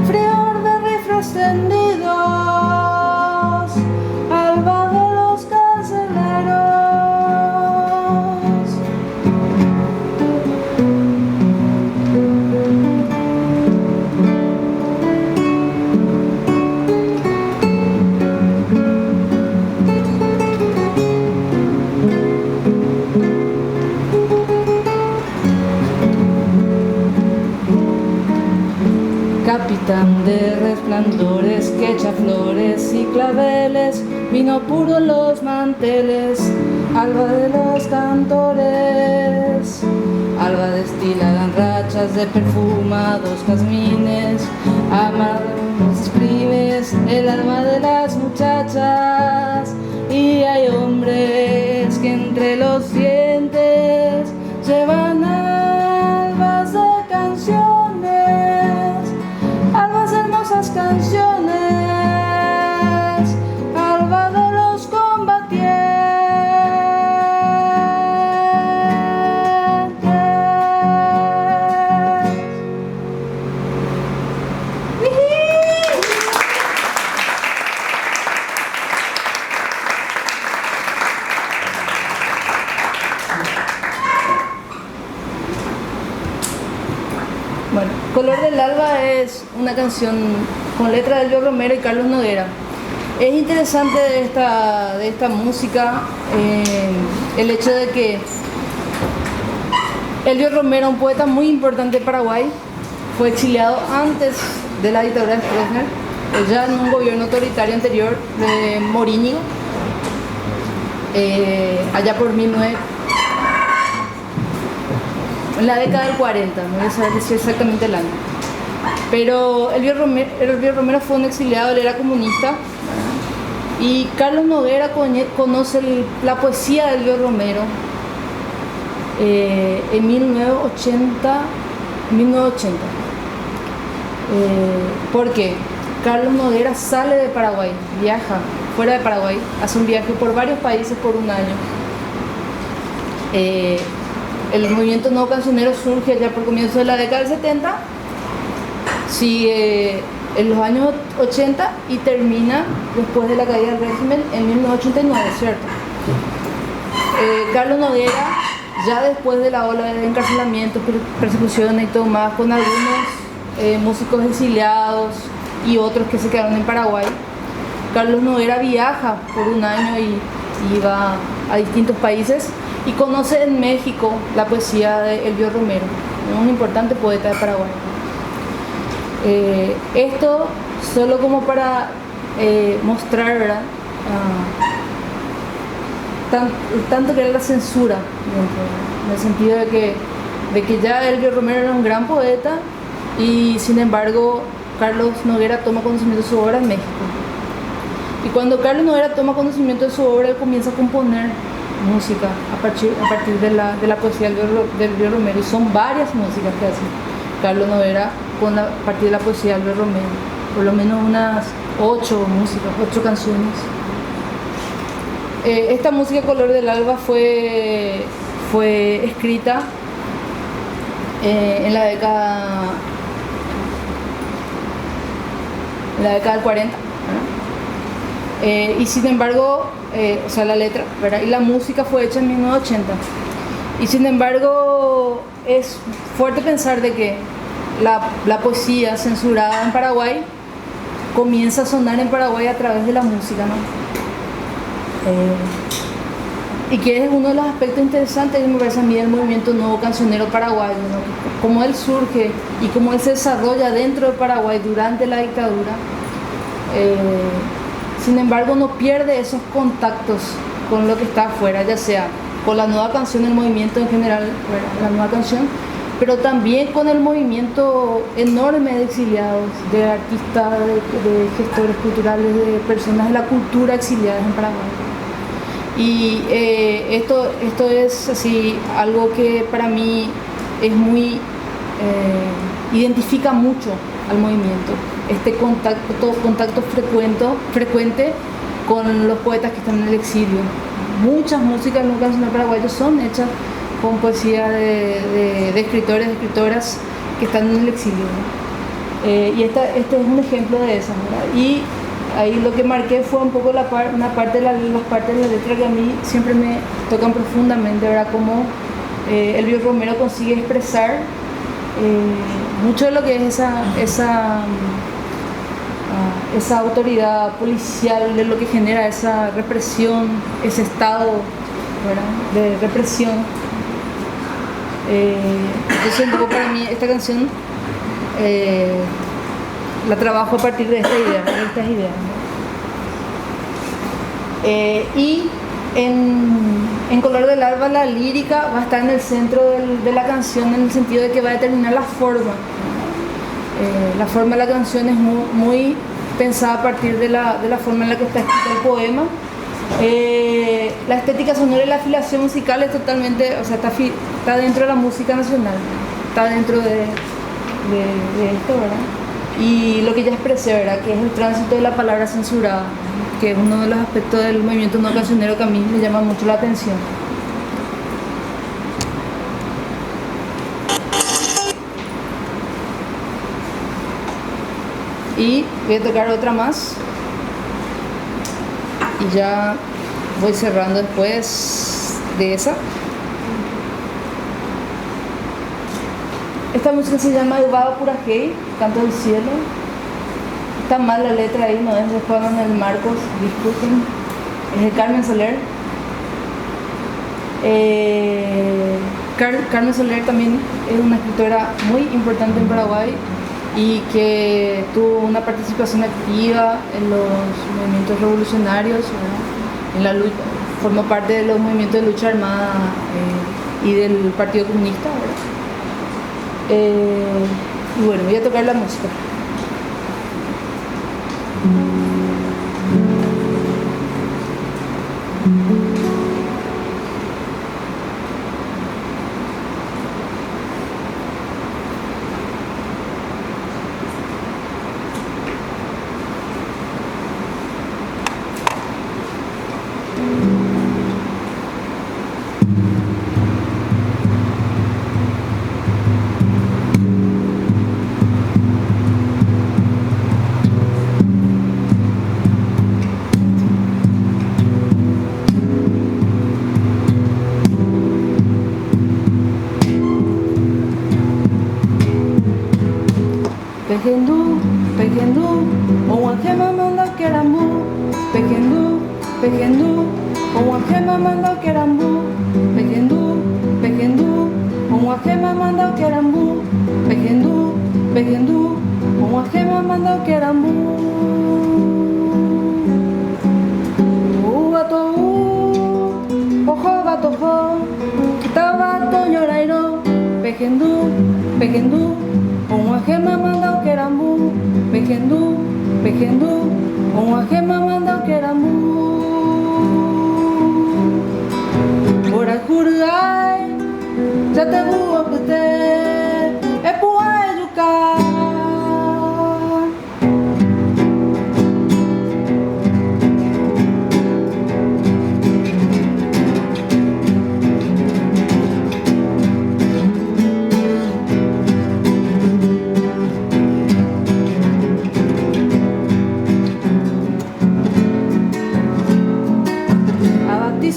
frior de rifles tendidos, alba de los carceleros. Capitán de resplandores que echa flores y claveles, vino puro en los manteles, alba de los cantores, alba destilada en rachas de perfumados jazmines, amargos exprimes el alma de las muchachas, y hay hombres que entre los dientes llevan albas de canciones, albas de hermosas canciones, alba de los combatientes. Bueno, Color del Alba es una canción con letra de Elvio Romero y Carlos Noguera. Es interesante de esta música el hecho de que Elvio Romero, un poeta muy importante de Paraguay, fue exiliado antes de la dictadura de Stroessner, ya en un gobierno autoritario anterior de Morínigo, allá por 19... en la década del 40, no voy a saber decir exactamente el año. Pero Elvio Romero fue un exiliado, él era comunista. Y Carlos Noguera conoce la poesía de Elvio Romero en 1980. ¿Por qué? Carlos Noguera sale de Paraguay, viaja fuera de Paraguay, hace un viaje por varios países por un año. El movimiento nuevo cancionero surge allá por comienzos de la década del 70, sigue en los años 80 y termina después de la caída del régimen en 1989, ¿cierto? Carlos Noguera, ya después de la ola de encarcelamientos, persecuciones y todo más, con algunos músicos exiliados y otros que se quedaron en Paraguay. Carlos Noguera viaja por un año y va a distintos países y conoce en México la poesía de Elbio Romero, un importante poeta de Paraguay. Esto solo como para mostrar, ¿verdad? Tanto que era la censura, en el sentido de que ya Elbio Romero era un gran poeta y sin embargo Carlos Noguera toma conocimiento de su obra en México. Y cuando Carlos Noguera toma conocimiento de su obra, él comienza a componer música a partir de la poesía del Elbio Romero, y son varias músicas que hace Carlos Noguera a partir de la poesía del Elbio Romero, por lo menos unas 8 canciones. Esta música Color del Alba fue escrita en la década del 40, y sin embargo, o sea, la letra, ¿verdad? Y la música fue hecha en 1980. Y sin embargo, es fuerte pensar de que la poesía censurada en Paraguay comienza a sonar en Paraguay a través de la música, ¿no? Y que es uno de los aspectos interesantes, me parece a mí, del movimiento nuevo cancionero paraguayo, ¿no? Cómo él surge y cómo él se desarrolla dentro de Paraguay durante la dictadura. Sin embargo, no pierde esos contactos con lo que está afuera, ya sea con la nueva canción del movimiento en general, la nueva canción, pero también con el movimiento enorme de exiliados, de artistas, de gestores culturales, de personas de la cultura exiliadas en Paraguay. Y esto es así algo que para mí es muy identifica mucho al movimiento, este contacto frecuente con los poetas que están en el exilio. Muchas músicas no cancionero paraguayos son hechas con poesía de escritores, de escritoras que están en el exilio, ¿no? Y este es un ejemplo de eso, ¿verdad? Y ahí lo que marqué fue un poco las partes de la letra que a mí siempre me tocan profundamente, ¿verdad? Cómo Elbio Romero consigue expresar mucho de lo que es esa autoridad policial, de lo que genera esa represión, ese estado, ¿verdad?, de represión. Entonces un poco para mí esta canción la trabajo a partir de estas ideas, ¿no? Y en Color del Alba la lírica va a estar en el centro de la canción, en el sentido de que va a determinar la forma. La forma de la canción es muy pensada a partir de la forma en la que está escrito el poema. La estética sonora y la afiliación musical es totalmente, o sea, está dentro de la música nacional, está dentro de esto, ¿verdad? Y lo que ya expresé, ¿verdad?, que es el tránsito de la palabra censurada, que es uno de los aspectos del movimiento no cancionero que a mí me llama mucho la atención. Y voy a tocar otra más y ya voy cerrando después de esa. Esta música se llama Ubaba Purajey, Canto del Cielo. Está mal la letra ahí, no es de Juan Manuel Marcos, disculpen. Es de Carmen Soler. Carmen Soler también es una escritora muy importante en Paraguay y que tuvo una participación activa en los movimientos revolucionarios, ¿verdad?, en la lucha, formó parte de los movimientos de lucha armada y del Partido Comunista, ¿verdad? Y bueno, voy a tocar la música. pequendu, pequendu, uma gema manda querambu, pequendu, pequendu, uma gema manda querambu, pequendu, pequendu, uma gema manda querambu, pequendu, pequendu, uma gema manda querambu. Ubato, ojo bato, tabato llorairo, pequendu, pequendu, uma gema manda querambu, pequendu, pequendu, uma gema manda querambu. Ora curai, já te vou apeter, é puai jucar.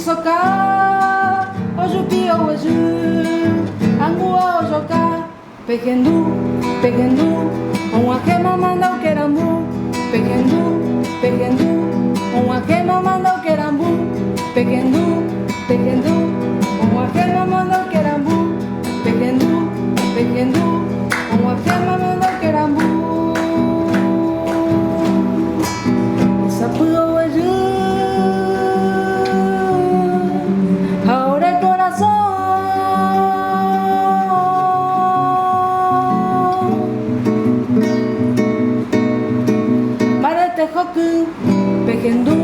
Soka, ojupi oju, angua ojoka, pequendu, pequendu, uma gema manda o querambu, pequendu, pequendu, uma gema manda o querambu, pequendu, pequendu, uma gema manda o querambu, pequendu, pequendu, uma gema manda o querambu. Sapu oju. Pequendu,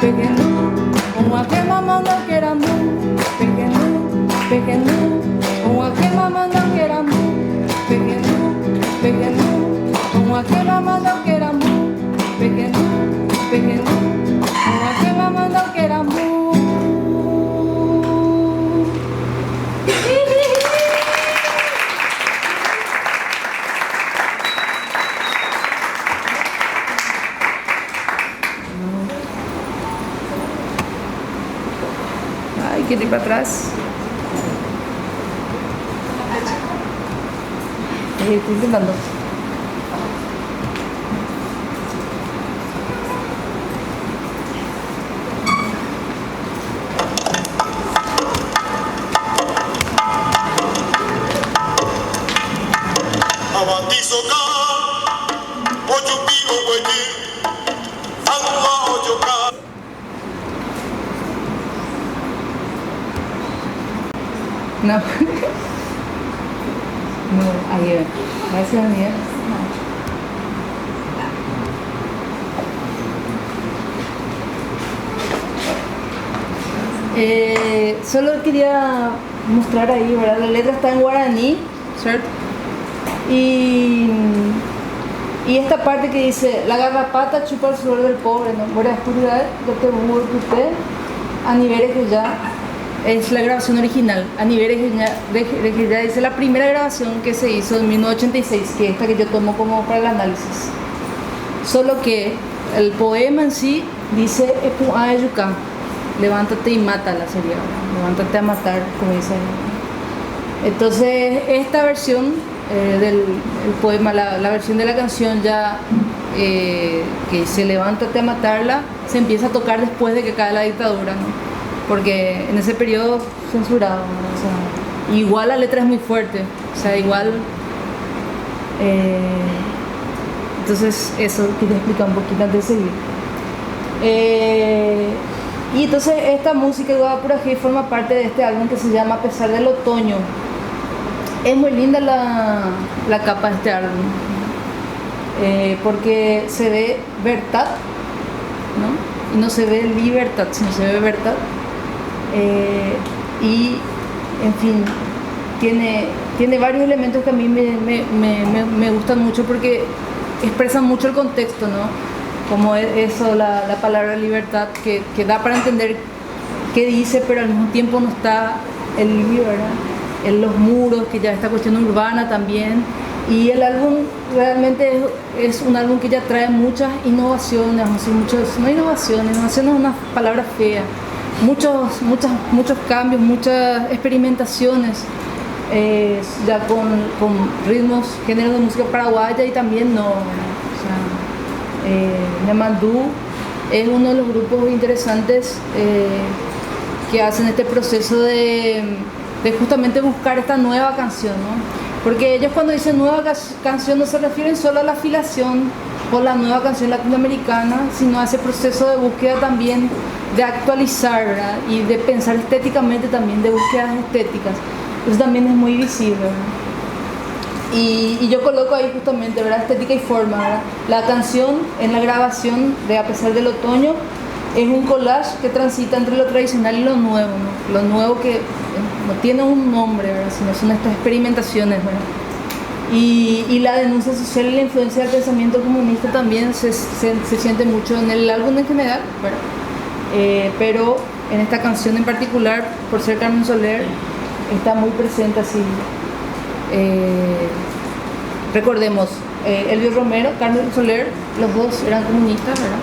pequendu, uma gema manda querambu, pequendu, pequendu, uma gema manda querambu, pequendu, pequendu, uma gema manda querambu, pequendu, pequendu, uma gema manda querambu. Aqui para trás. Estoy intentando. No. No, ahí va. Gracias, Daniel. Solo quería mostrar ahí, ¿verdad? La letra está en guaraní, ¿cierto? Y esta parte que dice: la garrapata chupa el sudor del pobre, ¿no? Buena oscuridad, yo te burro que usted, a niveles que ya. Es la grabación original, a niveles que ya dice la primera grabación que se hizo en 1986, que es esta que yo tomo como para el análisis. Solo que el poema en sí dice Epu Ayuka, levántate y mátala, sería, levántate a matar, como dice ahí. Entonces esta versión del poema, la versión de la canción ya que se levántate a matarla, se empieza a tocar después de que cae la dictadura, ¿no? Porque en ese periodo censurado, ¿no? O sea, igual la letra es muy fuerte, o sea, igual entonces eso quería explicar un poquito antes de seguir. Y entonces esta música de Guadapurají forma parte de este álbum que se llama A pesar del otoño. Es muy linda la capa de este álbum, porque se ve Bertat, ¿no? Y no se ve Libertad, sino se ve Bertat. Y en fin, tiene varios elementos que a mí me gustan mucho porque expresan mucho el contexto, ¿no? Como eso, la palabra libertad, que da para entender qué dice, pero al mismo tiempo no está el libro, ¿verdad? En los muros, que ya esta cuestión urbana también. Y el álbum realmente es un álbum que ya trae muchas innovaciones, no innovaciones es una palabra fea, muchos cambios, muchas experimentaciones ya con ritmos, géneros de música paraguaya y también no, ¿verdad? O sea, Ñamandú es uno de los grupos interesantes que hacen este proceso de justamente buscar esta nueva canción, ¿no? Porque ellos cuando dicen nueva canción no se refieren solo a la afiliación o la nueva canción latinoamericana, sino a ese proceso de búsqueda también de actualizar, ¿verdad? Y de pensar estéticamente también, de búsquedas estéticas. Eso también es muy visible, ¿verdad? Y yo coloco ahí justamente, ¿verdad? Estética y forma, ¿verdad? La canción en la grabación de A pesar del otoño es un collage que transita entre lo tradicional y lo nuevo, ¿no? Lo nuevo que no tiene un nombre, ¿verdad? Sino son estas experimentaciones, ¿verdad? Y la denuncia social y la influencia del pensamiento comunista también se siente mucho en el álbum en general, ¿verdad? Pero en esta canción en particular, por ser Carmen Soler, está muy presente así. Recordemos, Elvio Romero, Carmen Soler, los dos eran comunistas, ¿verdad?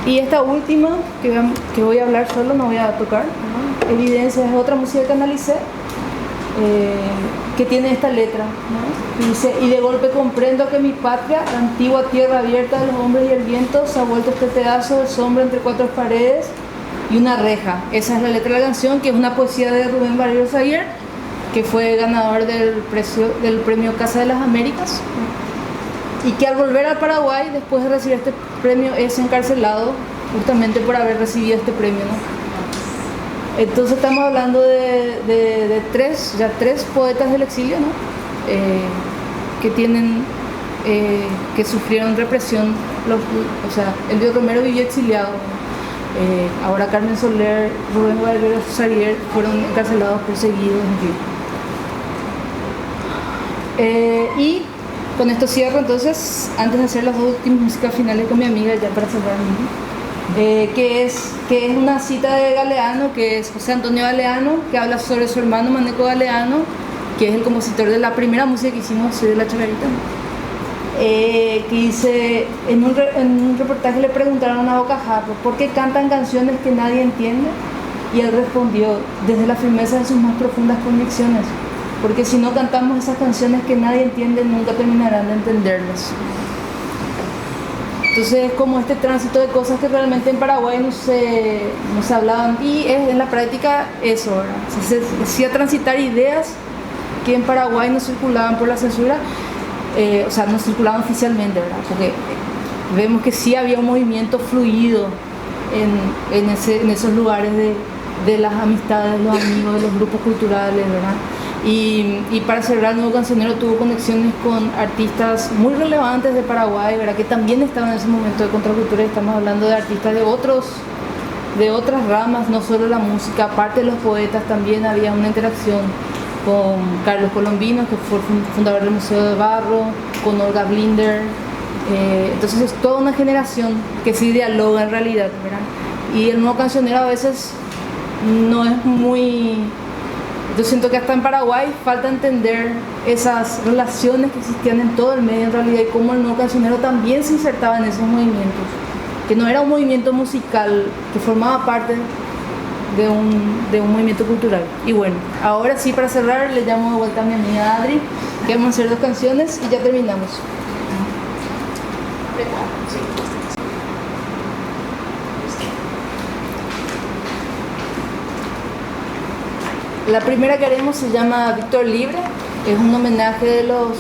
Y esta última, que voy a hablar solo, no voy a tocar, ¿no? Evidencia es otra música que analicé, que tiene esta letra, ¿no? Y dice: y de golpe comprendo que mi patria, la antigua tierra abierta de los hombres y el viento, se ha vuelto este pedazo de sombra entre cuatro paredes y una reja. Esa es la letra de la canción, que es una poesía de Rubén Barrios Aguirre, que fue ganador del premio Casa de las Américas, y que al volver al Paraguay, después de recibir este premio, es encarcelado justamente por haber recibido este premio, ¿no? Entonces estamos hablando de tres poetas del exilio, ¿no? Que sufrieron represión. O sea, Elvio Romero vivió exiliado, ¿no? Ahora Carmen Soler, Rubén Barrios Aguirre fueron encarcelados, perseguidos, en fin. Y con esto cierro entonces, antes de hacer las dos últimas músicas finales con mi amiga, ya para cerrar, que es una cita de Galeano, que es José Antonio Galeano, que habla sobre su hermano Maneco Galeano, que es el compositor de la primera música que hicimos, Soy de la Chacarita, que dice, en un reportaje le preguntaron a Bocajarro, ¿por qué cantan canciones que nadie entiende? Y él respondió, desde la firmeza de sus más profundas convicciones, porque si no cantamos esas canciones que nadie entiende, nunca terminarán de entenderlas. Entonces es como este tránsito de cosas que realmente en Paraguay no se hablaban, y es en la práctica eso, ¿verdad? Se decía transitar ideas que en Paraguay no circulaban por la censura, o sea, no circulaban oficialmente, ¿verdad? Porque vemos que sí había un movimiento fluido en esos lugares de las amistades, los amigos, de los grupos culturales, ¿verdad? Y para cerrar, el Nuevo Cancionero tuvo conexiones con artistas muy relevantes de Paraguay, ¿verdad? Que también estaban en ese momento de contracultura. Estamos hablando de artistas de otras ramas, no solo la música. Aparte de los poetas, también había una interacción con Carlos Colombino, que fue fundador del Museo de Barro, con Olga Blinder. Entonces es toda una generación que sí dialoga en realidad, ¿verdad? Y el Nuevo Cancionero a veces no es muy... Yo siento que hasta en Paraguay falta entender esas relaciones que existían en todo el medio en realidad, y cómo el Nuevo Cancionero también se insertaba en esos movimientos, que no era un movimiento musical, que formaba parte de un movimiento cultural. Y bueno, ahora sí, para cerrar, le llamo de vuelta a mi amiga Adri, que vamos a hacer 2 canciones y ya terminamos. La primera que haremos se llama Víctor Libre, es un homenaje de los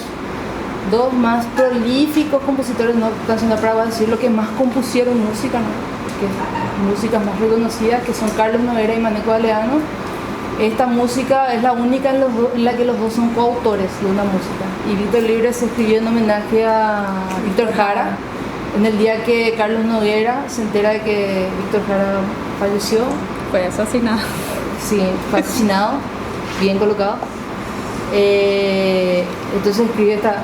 2 más prolíficos compositores no cancioneros para decir lo que más compusieron música, ¿no? Que músicas más reconocidas, que son Carlos Noguera y Maneco Galeano. Esta música es la única en la que los dos son coautores de una música. Y Víctor Libre se escribió en homenaje a Víctor Jara, en el día que Carlos Noguera se entera de que Víctor Jara falleció. Fue asesinado. Sí, fue asesinado, bien colocado. Entonces escribe esta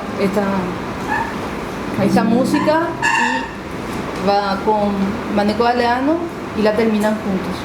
música y va con Maneco Galeano y la terminan juntos.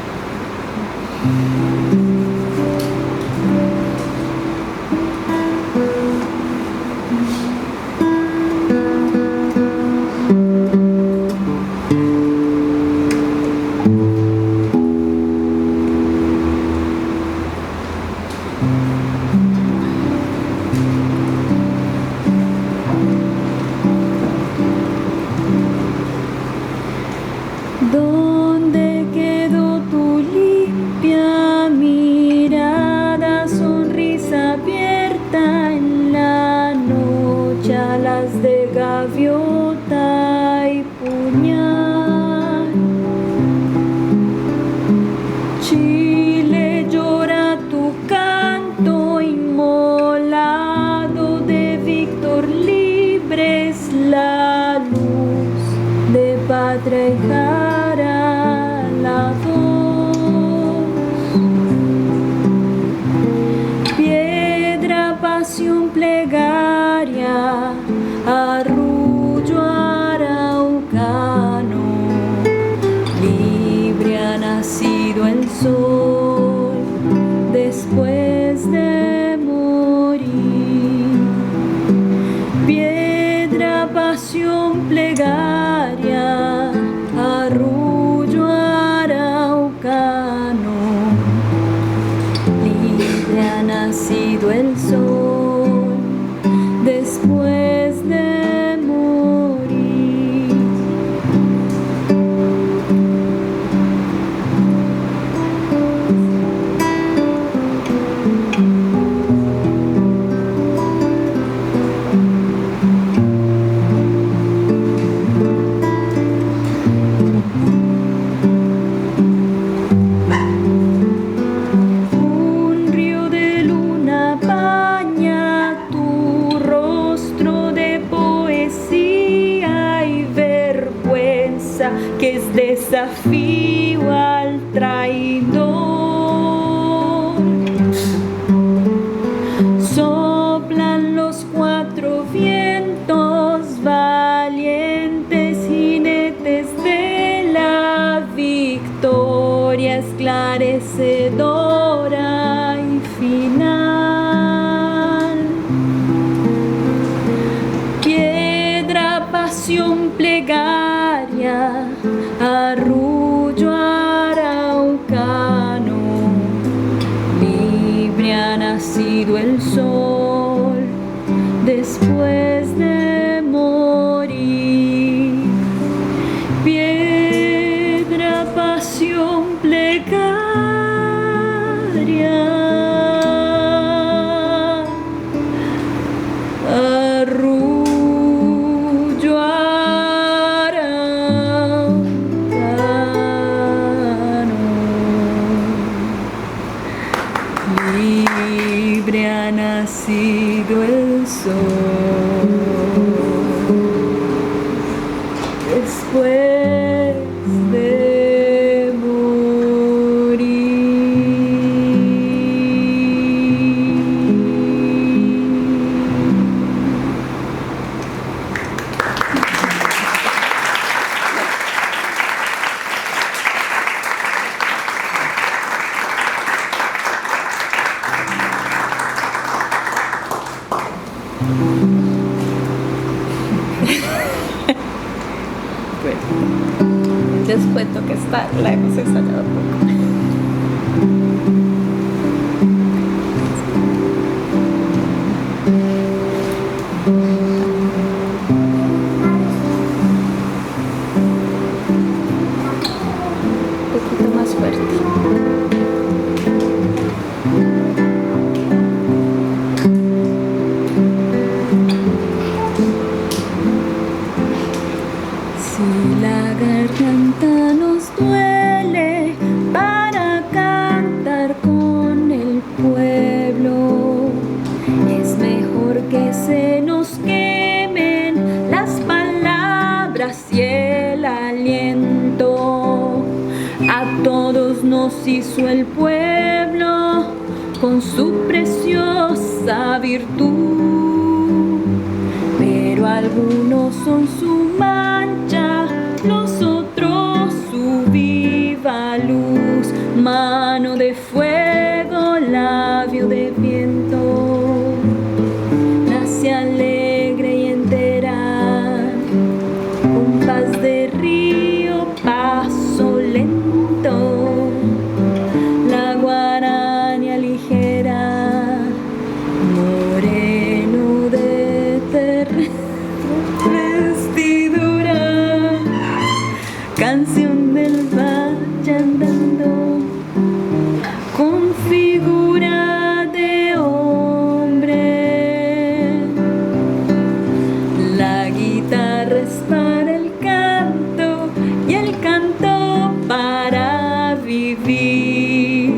nacido el sol después de morir. Piedra, pasión, plegaria, arrullo araucano. Libre ha nacido el sol después de morir. Un río de luna baña tu rostro de poesía y vergüenza, que es desafío al traidor. Soplan los cuatro vientos, valientes jinetes de la victoria esclarecedora y final. Piedra, pasión, plegaria, arrullo araucano. Libre ha nacido el sol después de morir. Piedra, pasión, plegaria, arrullo araucano. Libre ha nacido el sol después de morir. Les cuento que esta la hemos ensayado poco. Un poquito más fuerte. Si la garganta nos duele para cantar con el pueblo, es mejor que se nos quemen las palabras y el aliento. A todos nos hizo el pueblo con su preciosa virtud, pero algunos son su mancha, los otros su viva luz. Mano de fuego, labio de viento, nace alegre y entera, compás de río, paso lento, la guaraña ligera, moreno de vestidura, canción del valle andando, con figura de hombre. La guitarra es para el canto y el canto para vivir,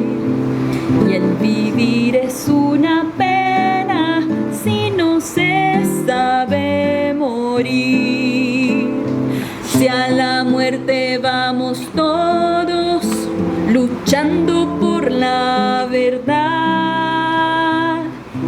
y el vivir es una pena si no se sabe morir. Si a la muerte vamos todos luchando por la verdad,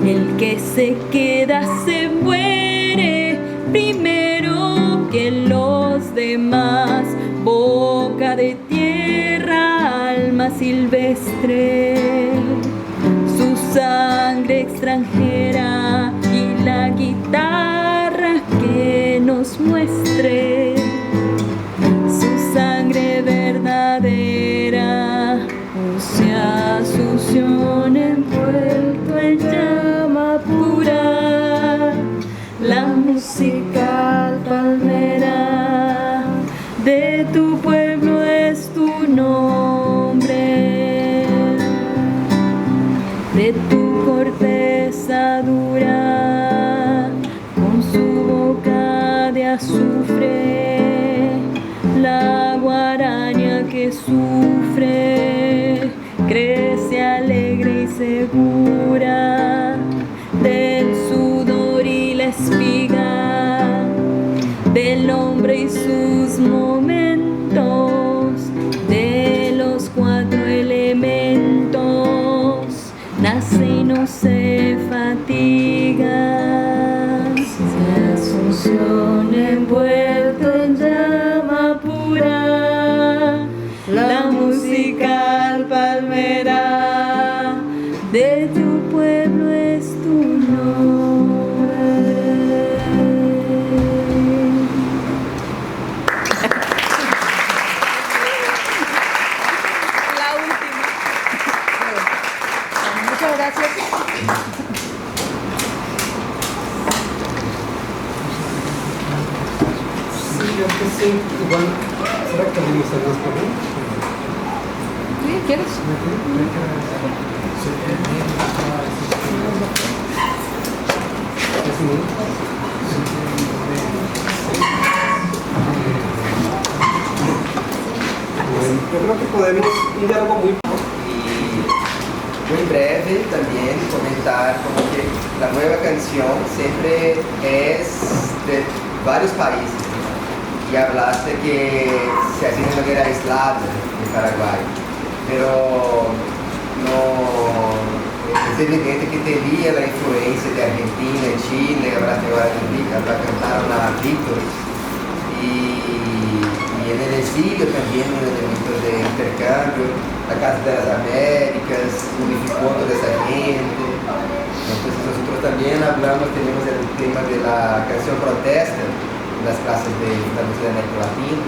el que se queda se muere primero que los demás. Boca de tierra alma silvestre, su sangre extranjera y la guitarra que nos muestre su sangre verdadera, sea sución envuelto en llama pura, la musical palmera de tu pueblo es tu nombre, de tu corteza dura, con su boca de azufre, la guaraña que sufre, crece alegre y segura, del sudor y la espiga, del hombre y sus momentos, de los 4 elementos, nace y no se fatiga, se asunción envuelto en llama pura, la musical palmera de tu pueblo es tu nombre. La última. Muchas gracias. Sí, yo que sí, igual, ¿será que abrimos el más por ahí? ¿Sí? ¿Quieres? Bueno, yo creo que podemos un diálogo muy Y muy breve también comentar como que la nueva canción siempre es de varios países. Y hablaste que se hacía de manera aislada en Paraguay, pero no, es evidente que tenía la influencia de Argentina, Chile, hablaste ahora de Rica, cantaron a Víctor. Y en el exilio también un elemento de intercambio, la Casa de las Américas unificó toda esa gente. Entonces nosotros también hablamos, tenemos el tema de la canción protesta, las clases de la música de América Latina,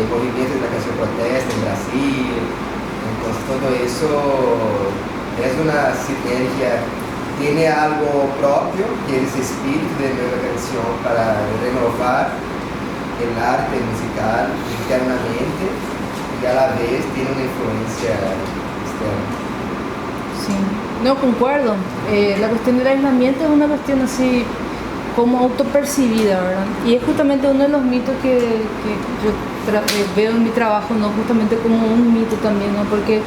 movimientos de la canción protesta en Brasil. Entonces todo eso es una sinergia, tiene algo propio, que es ese espíritu de nueva canción para renovar el arte musical internamente y a la vez tiene una influencia externa. Sí, no concuerdo. La cuestión del aislamiento es una cuestión así como autopercibida, ¿verdad? Y es justamente uno de los mitos que yo veo en mi trabajo, ¿no? Justamente como un mito también, ¿no? Porque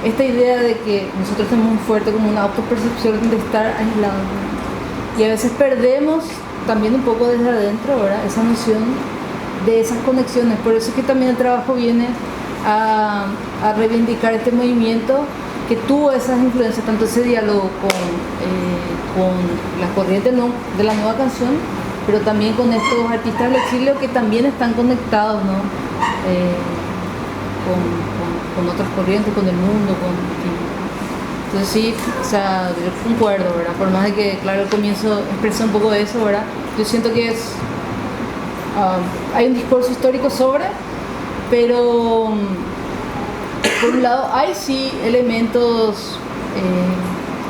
esta idea de que nosotros tenemos muy fuerte como una autopercepción de estar aislados, ¿no? Y a veces perdemos también un poco desde adentro, ¿verdad? Esa noción de esas conexiones. Por eso es que también el trabajo viene a reivindicar este movimiento que tuvo esas influencias, tanto ese diálogo con la corriente de la nueva canción, pero también con estos artistas del exilio que también están conectados, ¿no? Con otras corrientes, con el mundo, entonces sí, o sea, yo concuerdo, ¿verdad? Por más de que, claro, el comienzo expresa un poco de eso, ¿verdad? Yo siento que es hay un discurso histórico sobre, pero por un lado hay sí elementos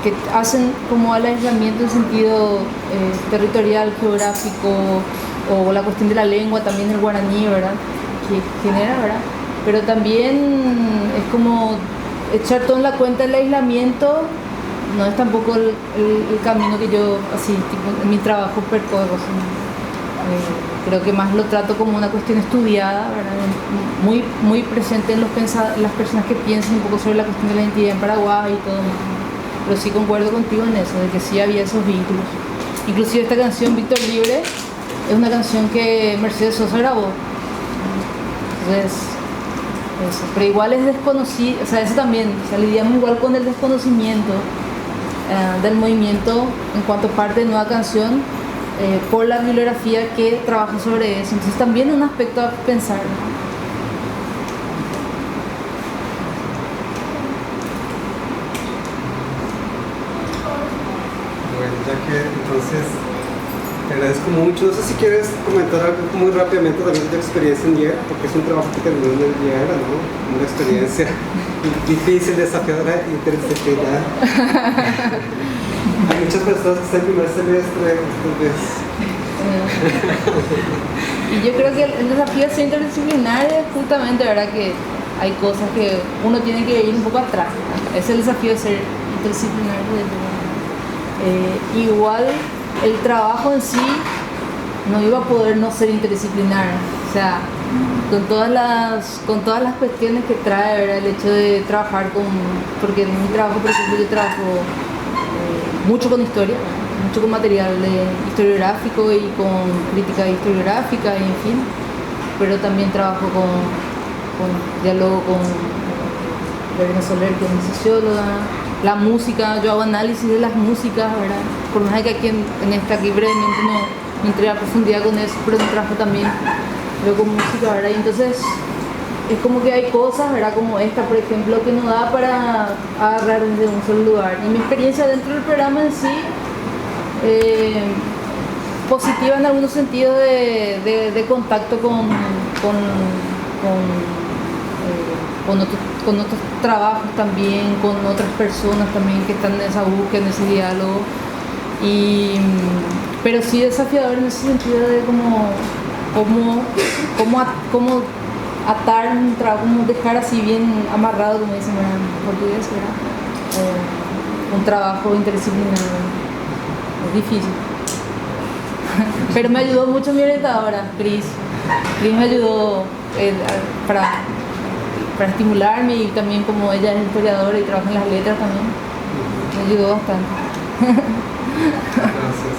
que hacen como al aislamiento en sentido territorial, geográfico, o la cuestión de la lengua, también el guaraní, ¿verdad? Que genera, ¿verdad? Pero también es como echar todo en la cuenta del aislamiento, no es tampoco el camino que yo, así, tipo, en mi trabajo percorro, creo que más lo trato como una cuestión estudiada, ¿verdad? Muy, muy presente en las personas que piensan un poco sobre la cuestión de la identidad en Paraguay y todo más. Pero sí concuerdo contigo en eso, de que sí había esos vínculos. Inclusive esta canción, Víctor Libre, es una canción que Mercedes Sosa grabó. Entonces, eso. Pero igual es desconocido, o sea, eso también, o sea, lidiamos igual con el desconocimiento del movimiento en cuanto parte de nueva canción, por la bibliografía que trabaja sobre eso. Entonces también un aspecto a pensar, ¿no? agradezco mucho. No sé si quieres comentar algo muy rápidamente también de tu experiencia en Yale, porque es un trabajo que terminó en el Yale, ¿no? Una experiencia difícil, desafiadora, interdisciplinar. Hay muchas personas que están en primer semestre, entonces... Y yo creo que el desafío de ser interdisciplinar es justamente, ¿verdad?, que hay cosas que uno tiene que ir un poco atrás. Es el desafío de ser interdisciplinar. Igual el trabajo en sí no iba a poder no ser interdisciplinar. O sea, con todas las cuestiones que trae, ¿verdad?, el hecho de trabajar con... Porque en mi trabajo, por ejemplo, yo trabajo mucho con historia, mucho con material historiográfico y con crítica historiográfica y en fin, pero también trabajo con diálogo con Lorena Soler, que es mi socióloga, la música, yo hago análisis de las músicas, ¿verdad? Por más que aquí aquí brevemente no entré a profundidad con eso, pero en trabajo también veo con música, ¿verdad? Y entonces es como que hay cosas, ¿verdad?, como esta, por ejemplo, que no da para agarrar desde un solo lugar. Y mi experiencia dentro del programa en sí, positiva en algunos sentidos de contacto con otros trabajos también, con otras personas también que están en esa búsqueda, en ese diálogo. Pero sí desafiador en ese sentido de cómo atar un trabajo, como dejar así bien amarrado, como dicen en portugués, ¿verdad? Un trabajo interdisciplinario. Es difícil. Pero me ayudó mucho mi orientadora, Cris. Cris me ayudó para estimularme, y también como ella es historiadora y trabaja en las letras también, me ayudó bastante. Gracias.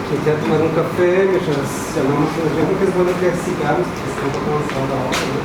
Quisiera tomar un café mientras llamamos. Yo creo que es bueno que sigamos, porque estamos avanzando ahora, ¿no?